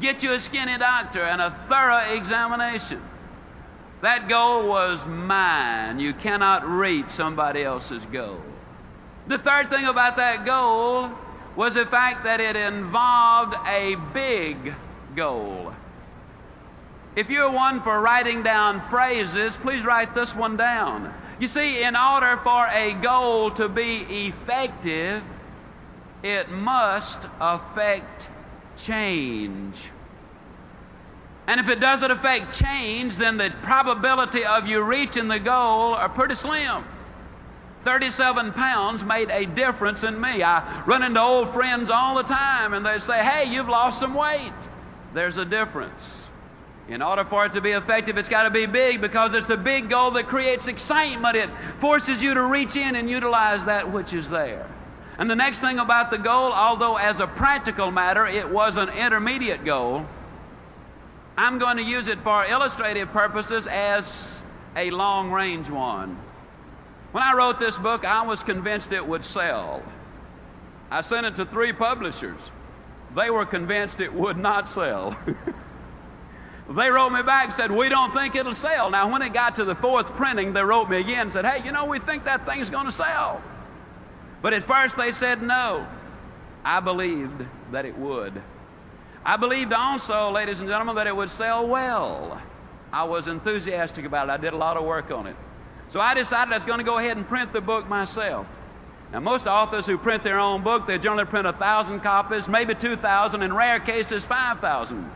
Get you a skinny doctor and a thorough examination. That goal was mine. You cannot reach somebody else's goal. The third thing about that goal was the fact that it involved a big goal. If you're one for writing down phrases, please write this one down. You see, in order for a goal to be effective, it must affect change. And if it doesn't affect change, then the probability of you reaching the goal are pretty slim. 37 pounds made a difference in me. I run into old friends all the time and they say, hey, you've lost some weight. There's a difference. In order for it to be effective, it's got to be big, because it's the big goal that creates excitement. It forces you to reach in and utilize that which is there. And the next thing about the goal, although as a practical matter it was an intermediate goal, I'm going to use it for illustrative purposes as a long-range one. When I wrote this book, I was convinced it would sell. I sent it to 3 publishers. They were convinced it would not sell. They wrote me back and said, we don't think it'll sell. Now, when it got to the 4th printing, they wrote me again and said, hey, you know, we think that thing's going to sell. But at first they said no. I believed that it would. I believed also, ladies and gentlemen, that it would sell well. I was enthusiastic about it. I did a lot of work on it. So I decided I was going to go ahead and print the book myself. Now, most authors who print their own book, they generally print 1,000 copies, maybe 2,000, in rare cases 5,000.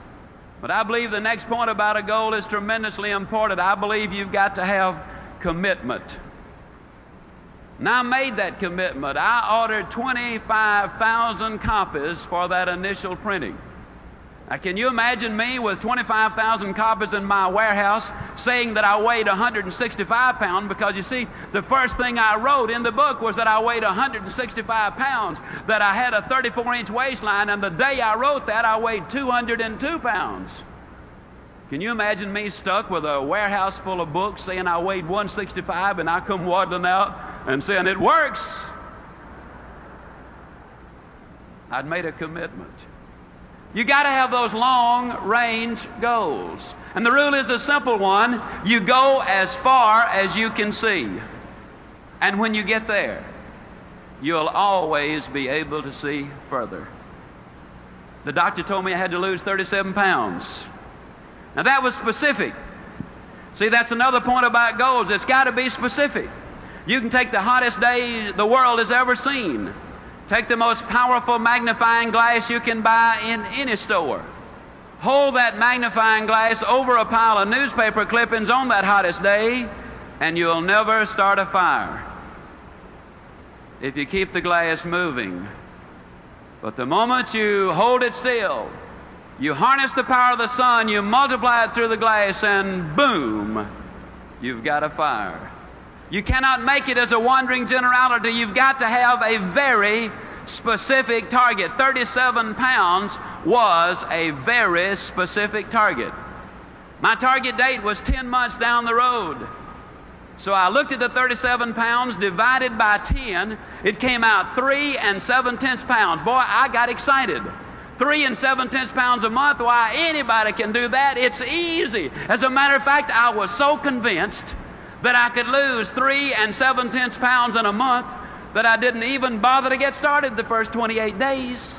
But I believe the next point about a goal is tremendously important. I believe you've got to have commitment. And I made that commitment. I ordered 25,000 copies for that initial printing. Now, can you imagine me with 25,000 copies in my warehouse saying that I weighed 165 pounds? Because you see, the first thing I wrote in the book was that I weighed 165 pounds, that I had a 34-inch waistline, and the day I wrote that, I weighed 202 pounds. Can you imagine me stuck with a warehouse full of books saying I weighed 165 and I come waddling out and saying, it works? I'd made a commitment. You got to have those long-range goals. And the rule is a simple one. You go as far as you can see. And when you get there, you'll always be able to see further. The doctor told me I had to lose 37 pounds. Now that was specific. See, that's another point about goals. It's got to be specific. You can take the hottest day the world has ever seen. Take the most powerful magnifying glass you can buy in any store. Hold that magnifying glass over a pile of newspaper clippings on that hottest day, and you'll never start a fire if you keep the glass moving. But the moment you hold it still, you harness the power of the sun, you multiply it through the glass, and boom, you've got a fire. You cannot make it as a wandering generality. You've got to have a very specific target. 37 pounds was a very specific target. My target date was 10 months down the road. So I looked at the 37 pounds divided by 10. It came out 3 7/10 pounds. Boy, I got excited. 3 7/10 pounds a month, why, anybody can do that. It's easy. As a matter of fact, I was so convinced that I could lose 3 7/10 pounds in a month that I didn't even bother to get started the first 28 days.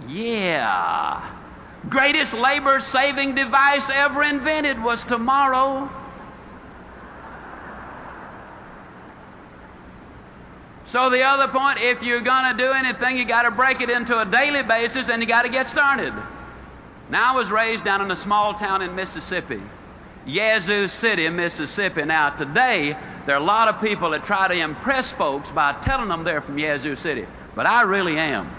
Yeah. Greatest labor-saving device ever invented was tomorrow. So the other point, if you're going to do anything, you got to break it into a daily basis, and you got to get started. Now, I was raised down in a small town in Mississippi, Yazoo City, Mississippi. Now, today, there are a lot of people that try to impress folks by telling them they're from Yazoo City, but I really am.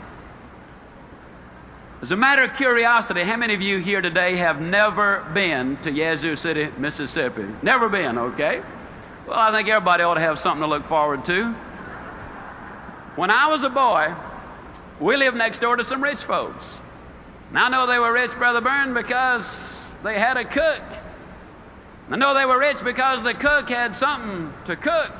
As a matter of curiosity, how many of you here today have never been to Yazoo City, Mississippi? Never been, okay? Well, I think everybody ought to have something to look forward to. When I was a boy, we lived next door to some rich folks. Now I know they were rich, Brother Byrne, because they had a cook. I know they were rich because the cook had something to cook.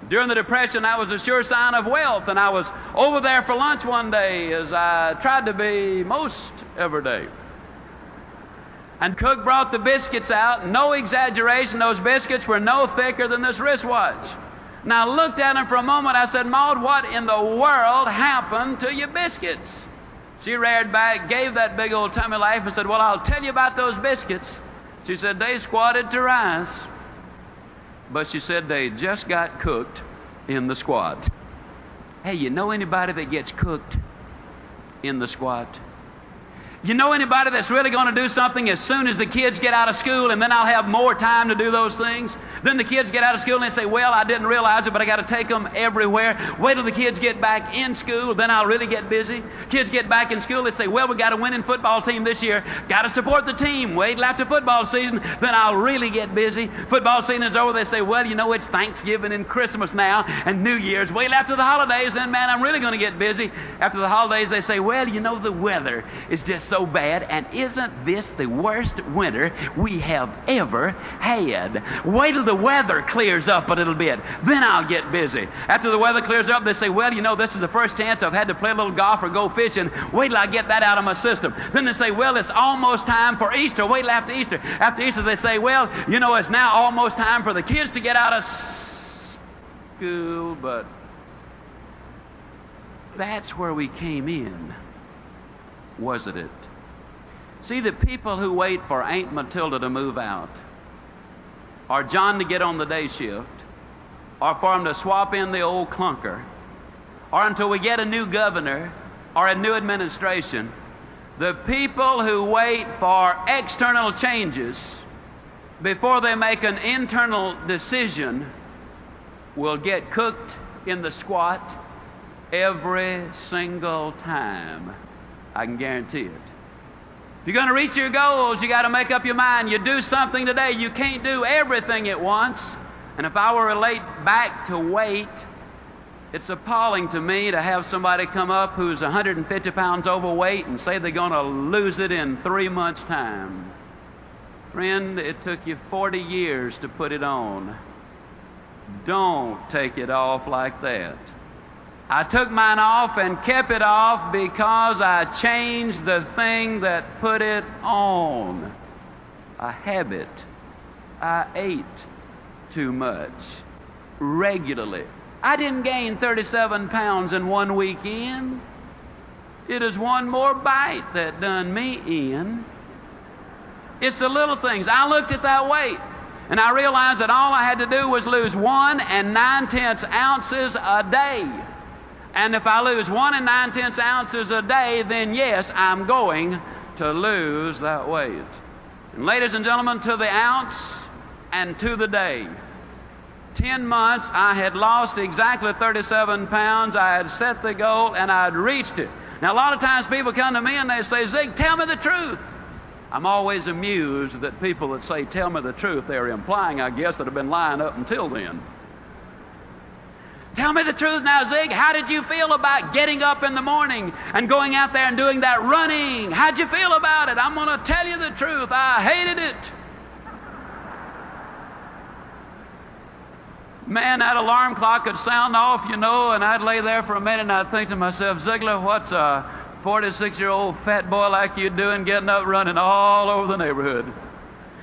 During the Depression, that was a sure sign of wealth, and I was over there for lunch one day, as I tried to be most every day. And cook brought the biscuits out. No exaggeration, those biscuits were no thicker than this wristwatch. Now I looked at them for a moment. I said, Maud, what in the world happened to your biscuits? She reared back, gave that big old tummy laugh, and said, well, I'll tell you about those biscuits. She said, they squatted to rise. But she said they just got cooked in the squat. Hey, you know anybody that gets cooked in the squat? You know anybody that's really going to do something as soon as the kids get out of school, and then I'll have more time to do those things? Then the kids get out of school and they say, well, I didn't realize it, but I got to take them everywhere. Wait till the kids get back in school, then I'll really get busy. Kids get back in school, they say, well, we got a winning football team this year. Got to support the team. Wait till after football season, then I'll really get busy. Football season is over, they say, well, you know, it's Thanksgiving and Christmas now and New Year's. Wait till after the holidays, then, man, I'm really going to get busy. After the holidays, they say, well, you know, the weather is just so bad, and isn't this the worst winter we have ever had? Wait till the weather clears up a little bit, then I'll get busy. After the weather clears up, they say, well, you know, this is the first chance I've had to play a little golf or go fishing. Wait till I get that out of my system. Then they say, well, it's almost time for Easter. Wait till after Easter. After Easter, they say, well, you know, it's now almost time for the kids to get out of school, but that's where we came in, wasn't it? See, the people who wait for Aunt Matilda to move out, or John to get on the day shift, or for him to swap in the old clunker, or until we get a new governor or a new administration, the people who wait for external changes before they make an internal decision will get cooked in the squat every single time. I can guarantee it. If you're going to reach your goals, you got to make up your mind. You do something today. You can't do everything at once. And if I were to relate back to weight, it's appalling to me to have somebody come up who's 150 pounds overweight and say they're going to lose it in 3 months' time. Friend, it took you 40 years to put it on. Don't take it off like that. I took mine off and kept it off because I changed the thing that put it on. A habit. I ate too much regularly. I didn't gain 37 pounds in one weekend. It is one more bite that done me in. It's the little things. I looked at that weight and I realized that all I had to do was lose 1 9/10 ounces a day. And if I lose 1 9/10 ounces a day, then yes, I'm going to lose that weight. And ladies and gentlemen, to the ounce and to the day. 10 months, I had lost exactly 37 pounds. I had set the goal and I'd reached it. Now, a lot of times people come to me and they say, Zig, tell me the truth. I'm always amused that people that say, tell me the truth, they're implying, I guess, that have been lying up until then. Tell me the truth now, Zig. How did you feel about getting up in the morning and going out there and doing that running? How'd you feel about it? I'm going to tell you the truth. I hated it. Man, that alarm clock would sound off, you know, and I'd lay there for a minute and I'd think to myself, Ziglar, what's a 46-year-old fat boy like you doing getting up running all over the neighborhood?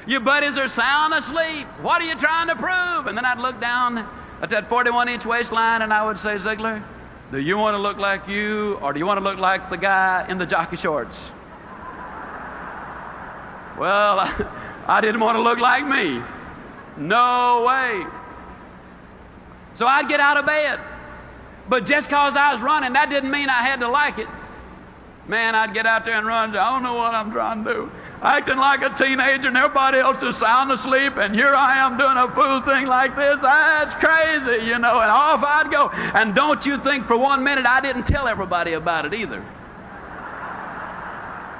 Your buddies are sound asleep. What are you trying to prove? And then I'd look down at that 41-inch waistline and I would say, Ziglar, do you want to look like you or do you want to look like the guy in the jockey shorts? Well, I didn't want to look like me. No way. So I'd get out of bed. But just because I was running, that didn't mean I had to like it. Man, I'd get out there and run. I don't know what I'm trying to do. Acting like a teenager and everybody else is sound asleep, and here I am doing a fool thing like this. That's crazy, you know, and off I'd go. And don't you think for 1 minute I didn't tell everybody about it either.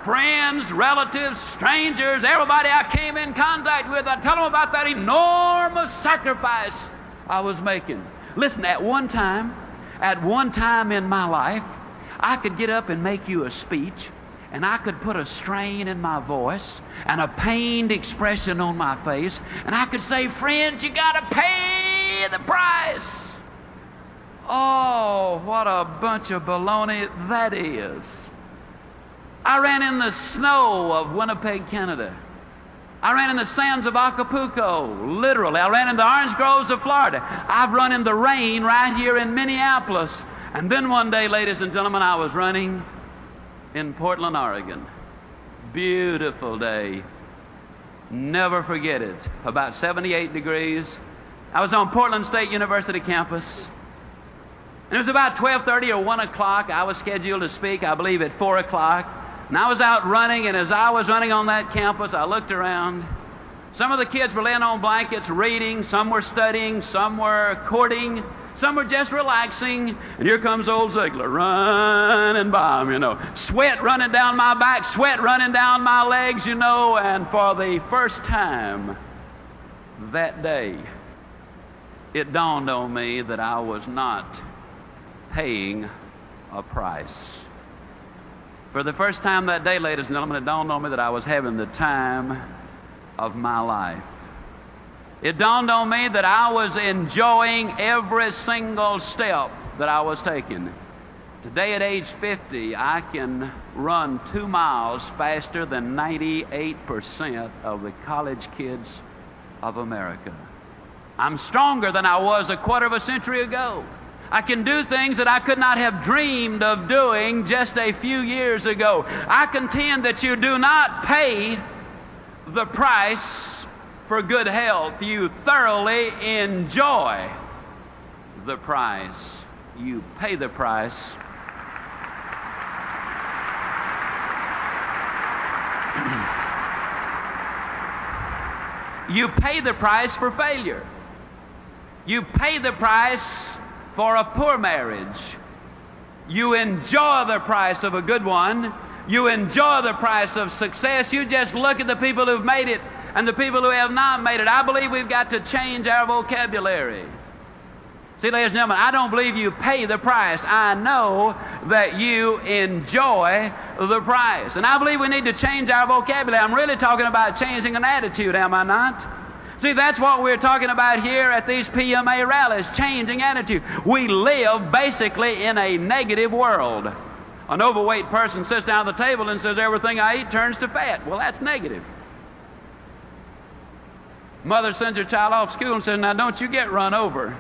friends, relatives, strangers, everybody I came in contact with. I'd tell them about that enormous sacrifice I was making. Listen, at one time in my life, I could get up and make you a speech, and I could put a strain in my voice and a pained expression on my face, and I could say, friends, you got to pay the price. Oh, what a bunch of baloney that is. I ran in the snow of Winnipeg, Canada. I ran in the sands of Acapulco, literally. I ran in the orange groves of Florida. I've run in the rain right here in Minneapolis. And then one day, ladies and gentlemen, I was running in Portland, Oregon. Beautiful day. Never forget it. About 78 degrees. I was on Portland State University campus. And it was about 12:30 or 1 o'clock. I was scheduled to speak, I believe, at 4 o'clock. And I was out running, and as I was running on that campus, I looked around. Some of the kids were laying on blankets reading, some were studying, some were courting, some were just relaxing. And here comes old Ziglar running by them, you know. Sweat running down my back, sweat running down my legs, you know. And for the first time that day, it dawned on me that I was not paying a price. For the first time that day, ladies and gentlemen, it dawned on me that I was having the time of my life. It dawned on me that I was enjoying every single step that I was taking. Today at age 50, I can run 2 miles faster than 98% of the college kids of America. I'm stronger than I was a quarter of a century ago. I can do things that I could not have dreamed of doing just a few years ago. I contend that you do not pay the price for good health. You thoroughly enjoy the price. You pay the price. You pay the price for failure. You pay the price for a poor marriage. You enjoy the price of a good one. You enjoy the price of success. You just look at the people who've made it and the people who have not made it. I believe we've got to change our vocabulary. See, ladies and gentlemen, I don't believe you pay the price. I know that you enjoy the price. And I believe we need to change our vocabulary. I'm really talking about changing an attitude, am I not? See, that's what we're talking about here at these PMA rallies, changing attitude. We live basically in a negative world. An overweight person sits down at the table and says, everything I eat turns to fat. Well, that's negative. Mother sends her child off school and says, now don't you get run over.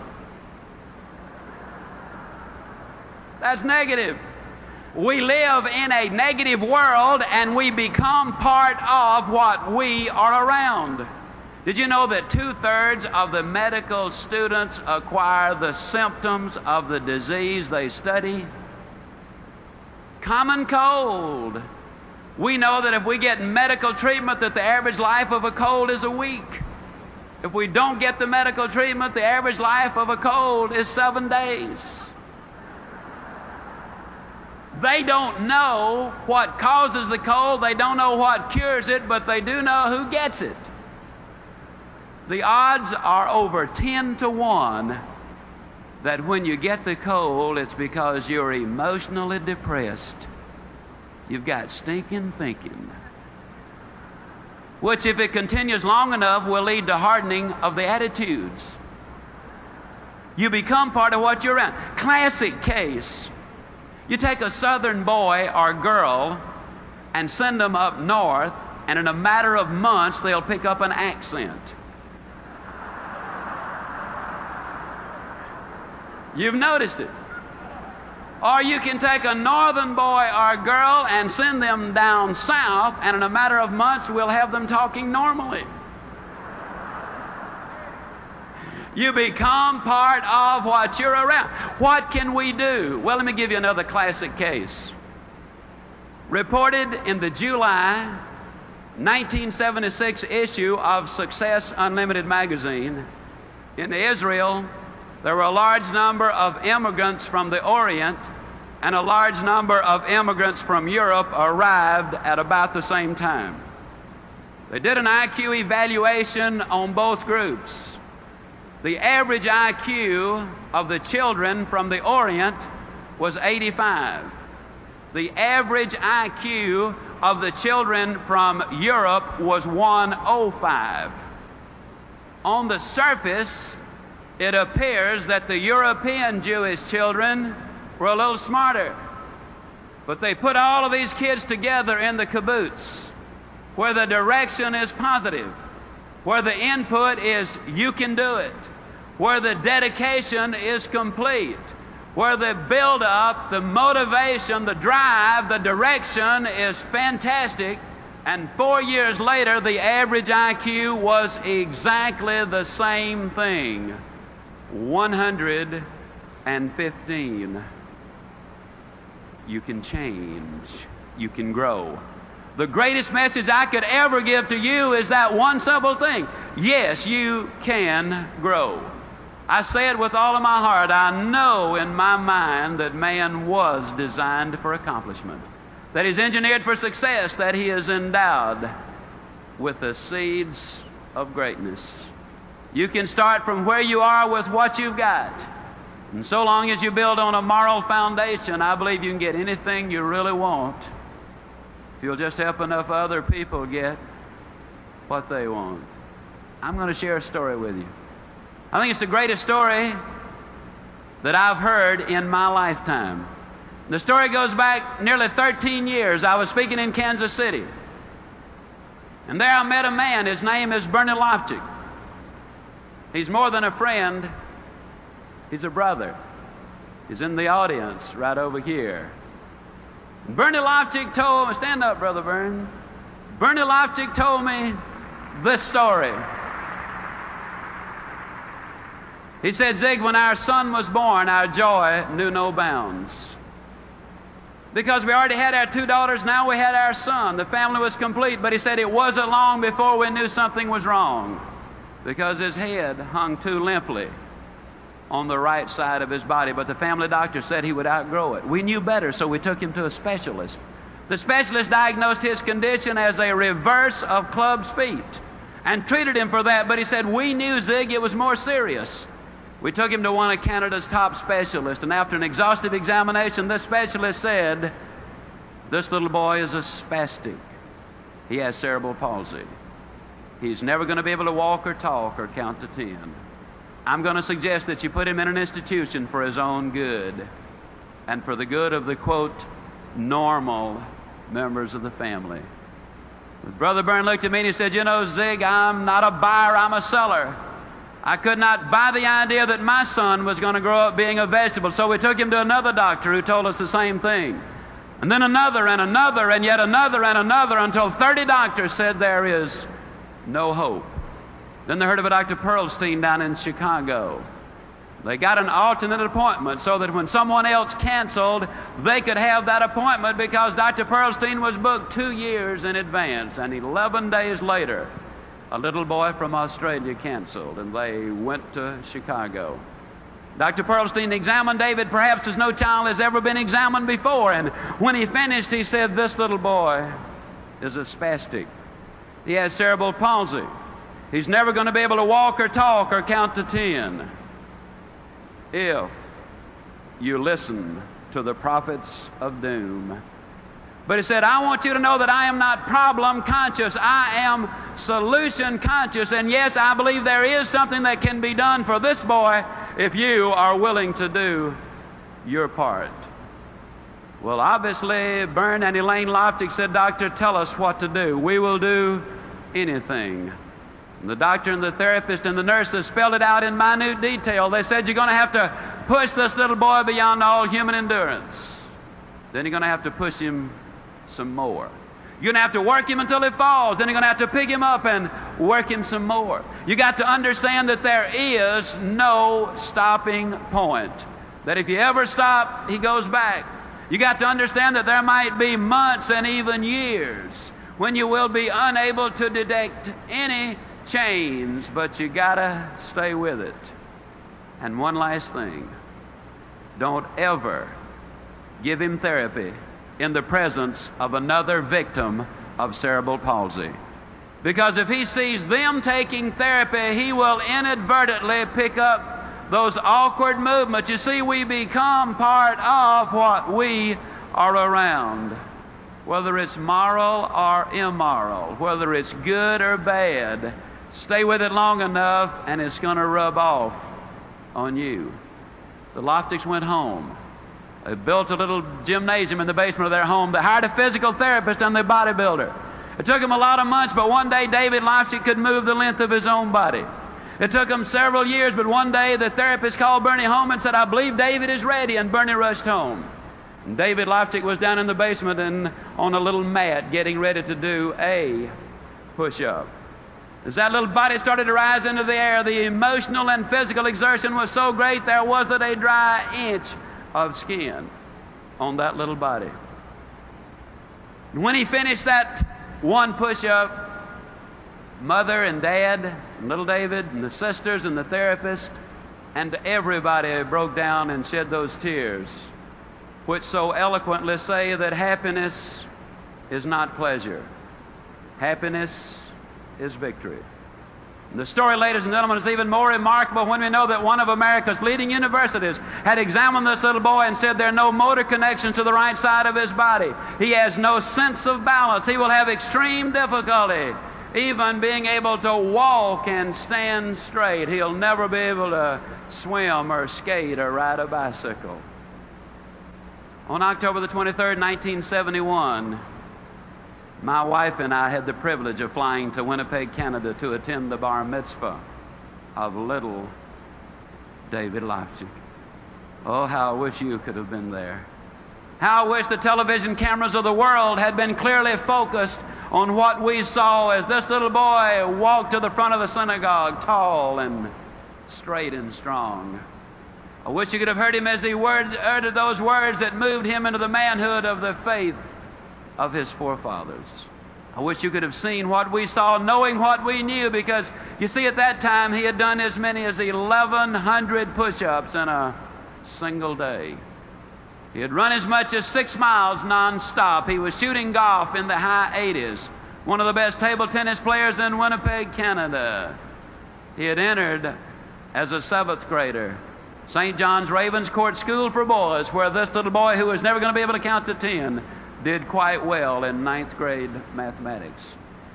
That's negative. We live in a negative world, and we become part of what we are around. Did you know that 2/3 of the medical students acquire the symptoms of the disease they study? Common cold. We know that if we get medical treatment, that the average life of a cold is a week. If we don't get the medical treatment, the average life of a cold is 7 days. They don't know what causes the cold, they don't know what cures it, but they do know who gets it. The odds are over 10 to 1 that when you get the cold, it's because you're emotionally depressed. You've got stinking thinking, which, if it continues long enough, will lead to hardening of the attitudes. You become part of what you're around. Classic case. You take a southern boy or girl and send them up north, and in a matter of months, they'll pick up an accent. You've noticed it. Or you can take a northern boy or girl and send them down south, and in a matter of months, we'll have them talking normally. You become part of what you're around. What can we do? Well, let me give you another classic case. Reported in the July 1976 issue of Success Unlimited magazine, in Israel, there were a large number of immigrants from the Orient and a large number of immigrants from Europe arrived at about the same time. They did an IQ evaluation on both groups. The average IQ of the children from the Orient was 85. The average IQ of the children from Europe was 105. On the surface, it appears that the European Jewish children were a little smarter. But they put all of these kids together in the kibbutz, where the direction is positive, where the input is you can do it, where the dedication is complete, where the build-up, the motivation, the drive, the direction is fantastic. And 4 years later, the average IQ was exactly the same thing, 115. You can change. You can grow. The greatest message I could ever give to you is that one simple thing. Yes, you can grow. I say it with all of my heart. I know in my mind that man was designed for accomplishment, that he's engineered for success, that he is endowed with the seeds of greatness. You can start from where you are with what you've got. And so long as you build on a moral foundation, I believe you can get anything you really want if you'll just help enough other people get what they want. I'm going to share a story with you. I think it's the greatest story that I've heard in my lifetime. The story goes back nearly 13 years. I was speaking in Kansas City. And there I met a man. His name is Bernie Lofchick. He's more than a friend. He's a brother. He's in the audience right over here. And Bernie Lofchick told me, stand up, Brother Byrne. Bernie Lofchick told me this story. He said, Zig, when our son was born, our joy knew no bounds. Because we already had our 2 daughters, now we had our son. The family was complete, but he said it wasn't long before we knew something was wrong, because his head hung too limply on the right side of his body, but the family doctor said he would outgrow it. We knew better, so we took him to a specialist. The specialist diagnosed his condition as a reverse of club's feet and treated him for that, but he said, we knew, Zig, it was more serious. We took him to one of Canada's top specialists, and after an exhaustive examination, this specialist said, this little boy is a spastic. He has cerebral palsy. He's never going to be able to walk or talk or count to 10. I'm going to suggest that you put him in an institution for his own good and for the good of the, quote, normal members of the family. Brother Byrne looked at me and he said, you know, Zig, I'm not a buyer, I'm a seller. I could not buy the idea that my son was going to grow up being a vegetable, so we took him to another doctor who told us the same thing. And then another and another and yet another and another until 30 doctors said there is no hope. Then they heard of a Dr. Pearlstein down in Chicago. They got an alternate appointment so that when someone else canceled, they could have that appointment because Dr. Pearlstein was booked 2 years in advance. And 11 days later, a little boy from Australia canceled, and they went to Chicago. Dr. Pearlstein examined David perhaps as no child has ever been examined before. And when he finished, he said, this little boy is a spastic. He has cerebral palsy. He's never going to be able to walk or talk or count to 10 if you listen to the prophets of doom. But he said, I want you to know that I am not problem conscious. I am solution conscious. And yes, I believe there is something that can be done for this boy if you are willing to do your part. Well, obviously, Byrne and Elaine Lofchick said, Doctor, tell us what to do. We will do anything. And the doctor and the therapist and the nurses spelled it out in minute detail. They said, you're going to have to push this little boy beyond all human endurance. Then you're going to have to push him some more. You're going to have to work him until he falls. Then you're going to have to pick him up and work him some more. You got to understand that there is no stopping point. That if you ever stop, he goes back. You got to understand that there might be months and even years when you will be unable to detect any change, but you gotta stay with it. And one last thing, don't ever give him therapy in the presence of another victim of cerebral palsy. Because if he sees them taking therapy, he will inadvertently pick up those awkward movements. You see, we become part of what we are around. Whether it's moral or immoral, whether it's good or bad, stay with it long enough and it's going to rub off on you. The Loftics went home. They built a little gymnasium in the basement of their home. They hired a physical therapist and the bodybuilder. It took him a lot of months, but one day David Loftic could move the length of his own body. It took him several years, but one day the therapist called Bernie home and said, "I believe David is ready," and Bernie rushed home. And David Loftic was down in the basement and on a little mat getting ready to do a push-up. As that little body started to rise into the air, the emotional and physical exertion was so great there wasn't a dry inch of skin on that little body. And when he finished that one push-up, Mother and Dad and little David and the sisters and the therapist and everybody broke down and shed those tears, which so eloquently say that happiness is not pleasure. Happiness is victory. And the story, ladies and gentlemen, is even more remarkable when we know that one of America's leading universities had examined this little boy and said there are no motor connections to the right side of his body. He has no sense of balance. He will have extreme difficulty even being able to walk and stand straight. He'll never be able to swim or skate or ride a bicycle. On October the 23rd, 1971, my wife and I had the privilege of flying to Winnipeg, Canada to attend the bar mitzvah of little David Loftic. Oh, how I wish you could have been there. How I wish the television cameras of the world had been clearly focused on what we saw as this little boy walked to the front of the synagogue, tall and straight and strong. I wish you could have heard him as he uttered those words that moved him into the manhood of the faith of his forefathers. I wish you could have seen what we saw, knowing what we knew, because you see, at that time he had done as many as 1,100 push-ups in a single day. He had run as much as 6 miles non-stop. He was shooting golf in the high 80s. One of the best table tennis players in Winnipeg, Canada. He had entered as a 7th grader St. John's Ravens Court School for Boys, where this little boy, who was never going to be able to count to 10, did quite well in 9th grade mathematics.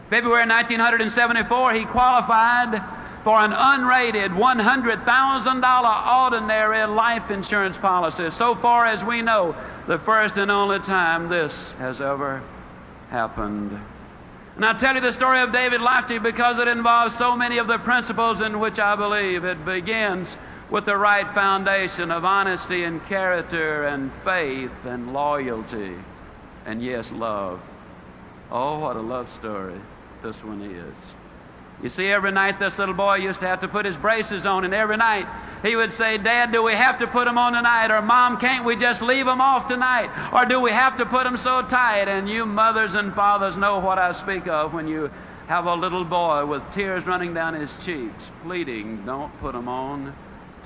February 1974, he qualified for an unrated $100,000 ordinary life insurance policy. So far as we know, the first and only time this has ever happened. And I'll tell you the story of David Loftic because it involves so many of the principles in which I believe. It begins with the right foundation of honesty and character and faith and loyalty and, yes, love. Oh, what a love story this one is. You see, every night this little boy used to have to put his braces on, and every night he would say, "Dad, do we have to put them on tonight?" Or, "Mom, can't we just leave them off tonight?" Or, "Do we have to put them so tight?" And you mothers and fathers know what I speak of when you have a little boy with tears running down his cheeks, pleading, "Don't put them on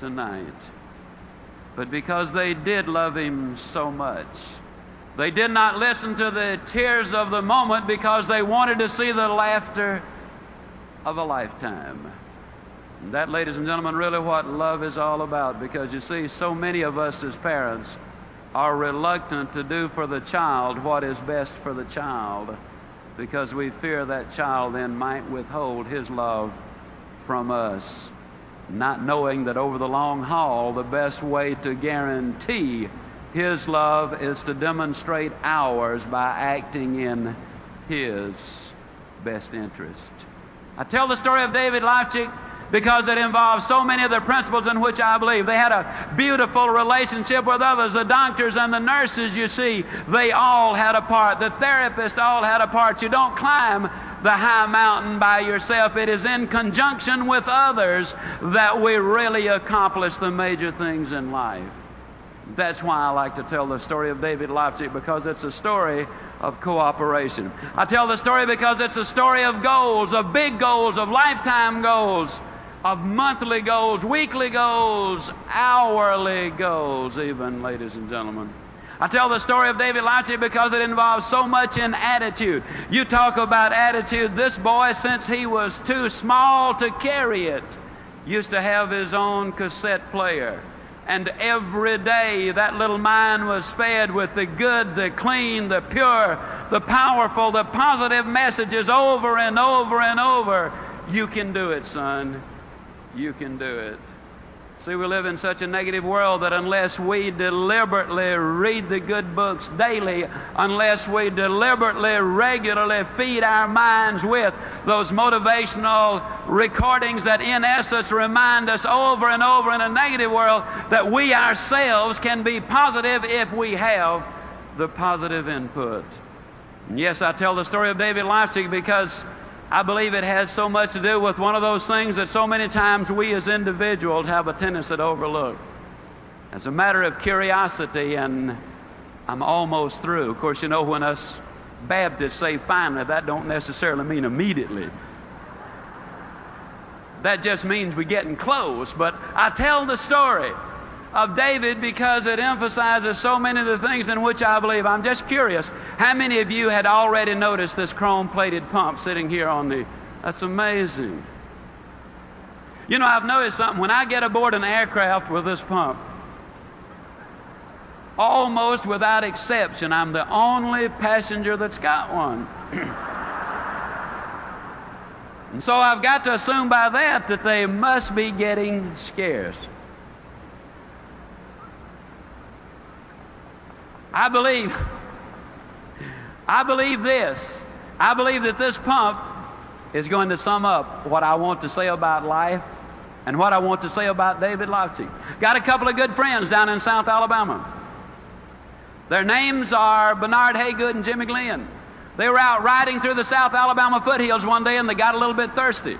tonight." But because they did love him so much, they did not listen to the tears of the moment because they wanted to see the laughter of a lifetime. And that, ladies and gentlemen, really what love is all about, because you see, so many of us as parents are reluctant to do for the child what is best for the child because we fear that child then might withhold his love from us, not knowing that over the long haul, the best way to guarantee his love is to demonstrate ours by acting in his best interest. I tell the story of David Loftic because it involves so many of the principles in which I believe. They had a beautiful relationship with others. The doctors and the nurses, you see, they all had a part. The therapists all had a part. You don't climb the high mountain by yourself. It is in conjunction with others that we really accomplish the major things in life. That's why I like to tell the story of David Loftic, because it's a story of cooperation. I tell the story because it's a story of goals, of big goals, of lifetime goals, of monthly goals, weekly goals, hourly goals even, ladies and gentlemen. I tell the story of David largely because it involves so much in attitude. You talk about attitude. This boy, since he was too small to carry it, used to have his own cassette player. And every day that little mind was fed with the good, the clean, the pure, the powerful, the positive messages over and over and over. You can do it, son. You can do it. See, we live in such a negative world that unless we deliberately read the good books daily, unless we deliberately, regularly feed our minds with those motivational recordings that in essence remind us over and over in a negative world that we ourselves can be positive if we have the positive input. And yes, I tell the story of David Leipzig because I believe it has so much to do with one of those things that so many times we as individuals have a tendency to overlook. As a matter of curiosity, and I'm almost through. Of course, you know, when us Baptists say finally, that don't necessarily mean immediately. That just means we're getting close. But I tell the story of David because it emphasizes so many of the things in which I believe. I'm just curious, how many of you had already noticed this chrome-plated pump sitting here on the... That's amazing. You know, I've noticed something. When I get aboard an aircraft with this pump, almost without exception, I'm the only passenger that's got one. And so I've got to assume by that they must be getting scarce. I believe this. I believe that this pump is going to sum up what I want to say about life and what I want to say about David Leipzig. Got a couple of good friends down in South Alabama. Their names are Bernard Haygood and Jimmy Glenn. They were out riding through the South Alabama foothills one day and they got a little bit thirsty.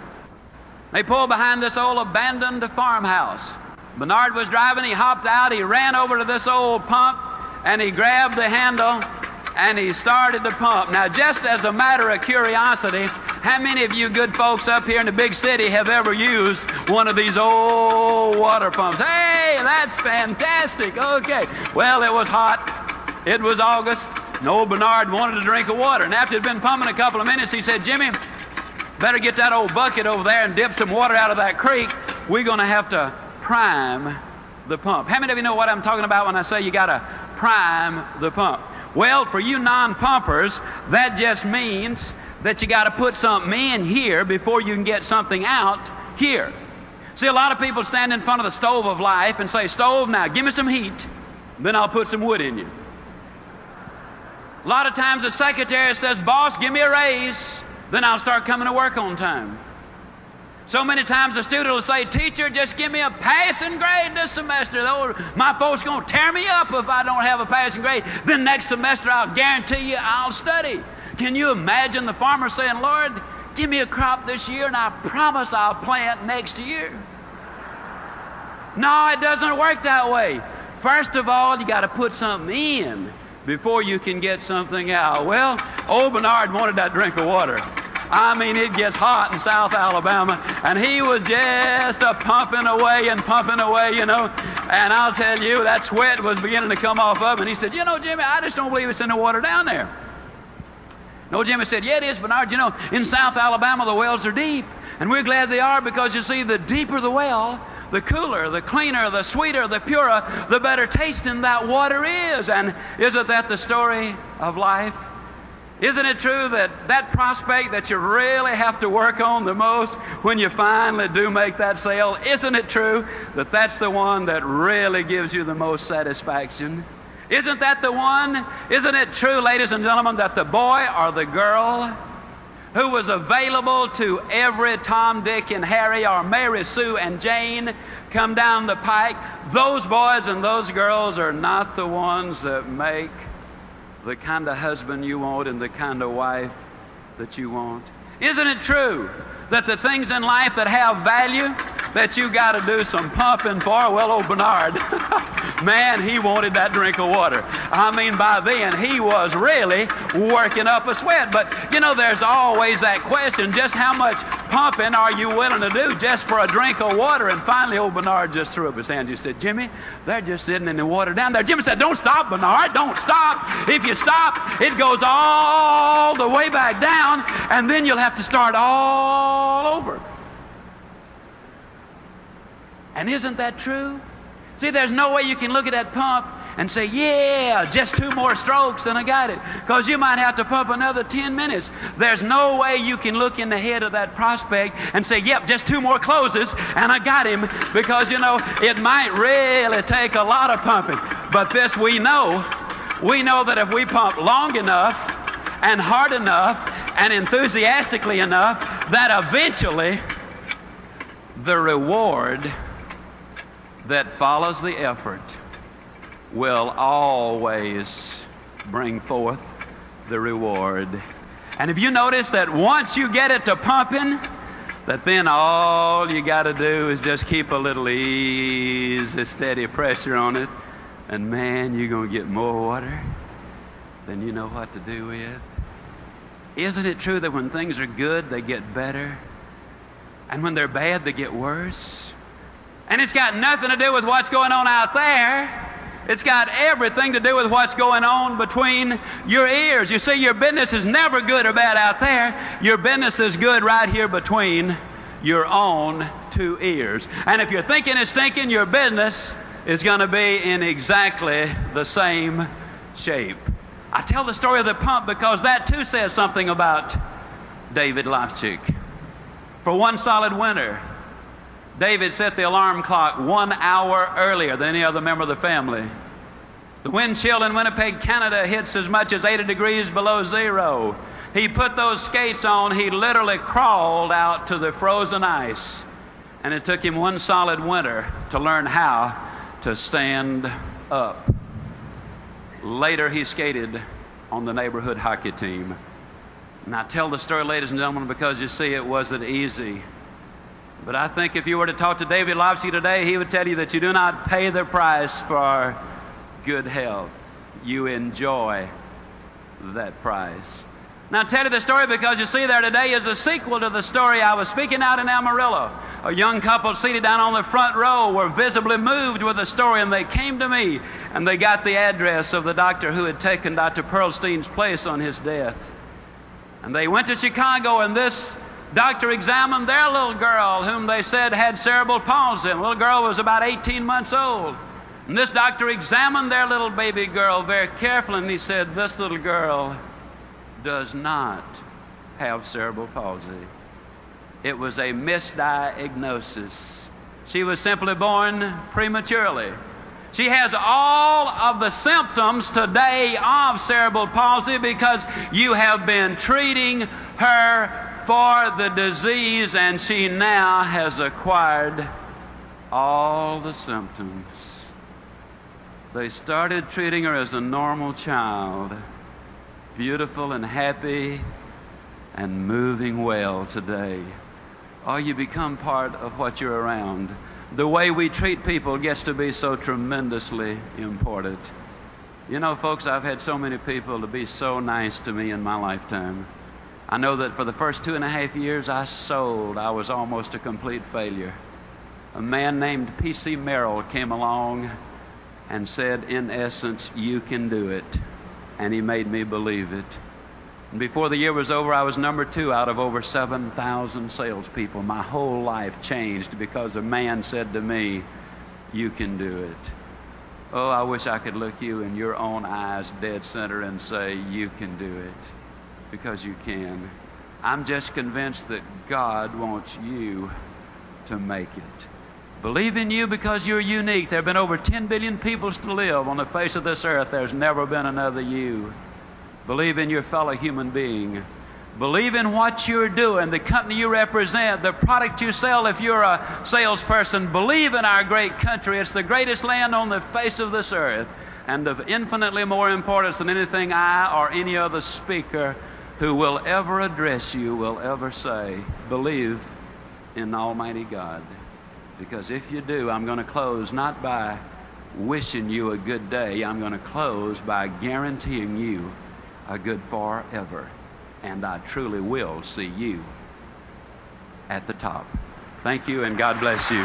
They pulled behind this old abandoned farmhouse. Bernard was driving, he hopped out, he ran over to this old pump, and he grabbed the handle and he started to pump. Now, just as a matter of curiosity, how many of you good folks up here in the big city have ever used one of these old water pumps? Hey, that's fantastic. Okay. Well, it was hot. It was August. And old Bernard wanted a drink of water. And after he'd been pumping a couple of minutes, he said, Jimmy, better get that old bucket over there and dip some water out of that creek. We're going to have to prime the pump. How many of you know what I'm talking about when I say you got to prime the pump? Well, for you non-pumpers, that just means that you got to put something in here before you can get something out here. See, a lot of people stand in front of the stove of life and say, stove, now give me some heat, then I'll put some wood in you. A lot of times the secretary says, boss, give me a raise, then I'll start coming to work on time. So many times the student will say, teacher, just give me a passing grade this semester. My folks are going to tear me up if I don't have a passing grade. Then next semester, I'll guarantee you I'll study. Can you imagine the farmer saying, Lord, give me a crop this year and I promise I'll plant next year? No, it doesn't work that way. First of all, you got to put something in before you can get something out. Well, old Bernard wanted that drink of water. I mean, it gets hot in South Alabama, and he was just pumping away, you know. And I'll tell you, that sweat was beginning to come off of him. And he said, you know, Jimmy, I just don't believe it's in the water down there. No, Jimmy said, yeah, it is, Bernard. You know, in South Alabama, the wells are deep. And we're glad they are because, you see, the deeper the well, the cooler, the cleaner, the sweeter, the purer, the better tasting that water is. And isn't that the story of life? Isn't it true that that prospect that you really have to work on the most when you finally do make that sale, isn't it true that that's the one that really gives you the most satisfaction? Isn't that the one? Isn't it true, ladies and gentlemen, that the boy or the girl who was available to every Tom, Dick, and Harry or Mary, Sue, and Jane come down the pike, those boys and those girls are not the ones that make the kind of husband you want and the kind of wife that you want? Isn't it true that the things in life that have value that you got to do some pumping for? Well, old Bernard, man, he wanted that drink of water. I mean, by then, he was really working up a sweat. But, you know, there's always that question, just how much pumping are you willing to do just for a drink of water? And finally, old Bernard just threw up his hand. He said, Jimmy, they're just sitting in the water down there. Jimmy said, don't stop, Bernard, don't stop. If you stop, it goes all the way back down, and then you'll have to start all over. And isn't that true? See, there's no way you can look at that pump and say, yeah, just 2 more strokes and I got it. Because you might have to pump another 10 minutes. There's no way you can look in the head of that prospect and say, yep, just 2 more closes and I got him. Because, you know, it might really take a lot of pumping. But this we know. We know that if we pump long enough and hard enough and enthusiastically enough, that eventually the reward that follows the effort will always bring forth the reward. And if you notice that once you get it to pumping, that then all you got to do is just keep a little easy, steady pressure on it, and man, you're going to get more water than you know what to do with. Isn't it true that when things are good, they get better, and when they're bad, they get worse? And it's got nothing to do with what's going on out there. It's got everything to do with what's going on between your ears. You see, your business is never good or bad out there. Your business is good right here between your own 2 ears. And if you're thinking it's stinking, your business is going to be in exactly the same shape. I tell the story of the pump because that too says something about David Lopchick. For one solid winter, David set the alarm clock 1 hour earlier than any other member of the family. The wind chill in Winnipeg, Canada hits as much as 80 degrees below zero. He put those skates on. He literally crawled out to the frozen ice. And it took him 1 solid winter to learn how to stand up. Later, he skated on the neighborhood hockey team. And I tell the story, ladies and gentlemen, because you see, it wasn't easy. But I think if you were to talk to David Lopsky today, he would tell you that you do not pay the price for good health. You enjoy that price. Now, I tell you the story because you see, there today is a sequel to the story. I was speaking out in Amarillo. A young couple seated down on the front row were visibly moved with the story, and they came to me, and they got the address of the doctor who had taken Dr. Pearlstein's place on his death. And they went to Chicago, and this doctor examined their little girl, whom they said had cerebral palsy. The little girl was about 18 months old. And this doctor examined their little baby girl very carefully, and he said, this little girl does not have cerebral palsy. It was a misdiagnosis. She was simply born prematurely. She has all of the symptoms today of cerebral palsy because you have been treating her for the disease, and she now has acquired all the symptoms. They started treating her as a normal child, beautiful and happy and moving well today. Oh, you become part of what you're around. The way we treat people gets to be so tremendously important. You know, folks, I've had so many people to be so nice to me in my lifetime. I know that for the first 2.5 years I was almost a complete failure. A man named P.C. Merrill came along and said, in essence, you can do it. And he made me believe it. And before the year was over, I was number 2 out of over 7,000 salespeople. My whole life changed because a man said to me, you can do it. Oh, I wish I could look you in your own eyes dead center and say, you can do it. Because you can. I'm just convinced that God wants you to make it. Believe in you because you're unique. There have been over 10 billion people to live on the face of this earth. There's never been another you. Believe in your fellow human being. Believe in what you're doing, the company you represent, the product you sell if you're a salesperson. Believe in our great country. It's the greatest land on the face of this earth, and of infinitely more importance than anything I or any other speaker who will ever address you will ever say. Believe in Almighty God. Because if you do, I'm going to close not by wishing you a good day. I'm going to close by guaranteeing you a good forever. And I truly will see you at the top. Thank you, and God bless you.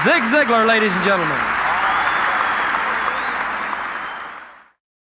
Zig Ziglar, ladies and gentlemen.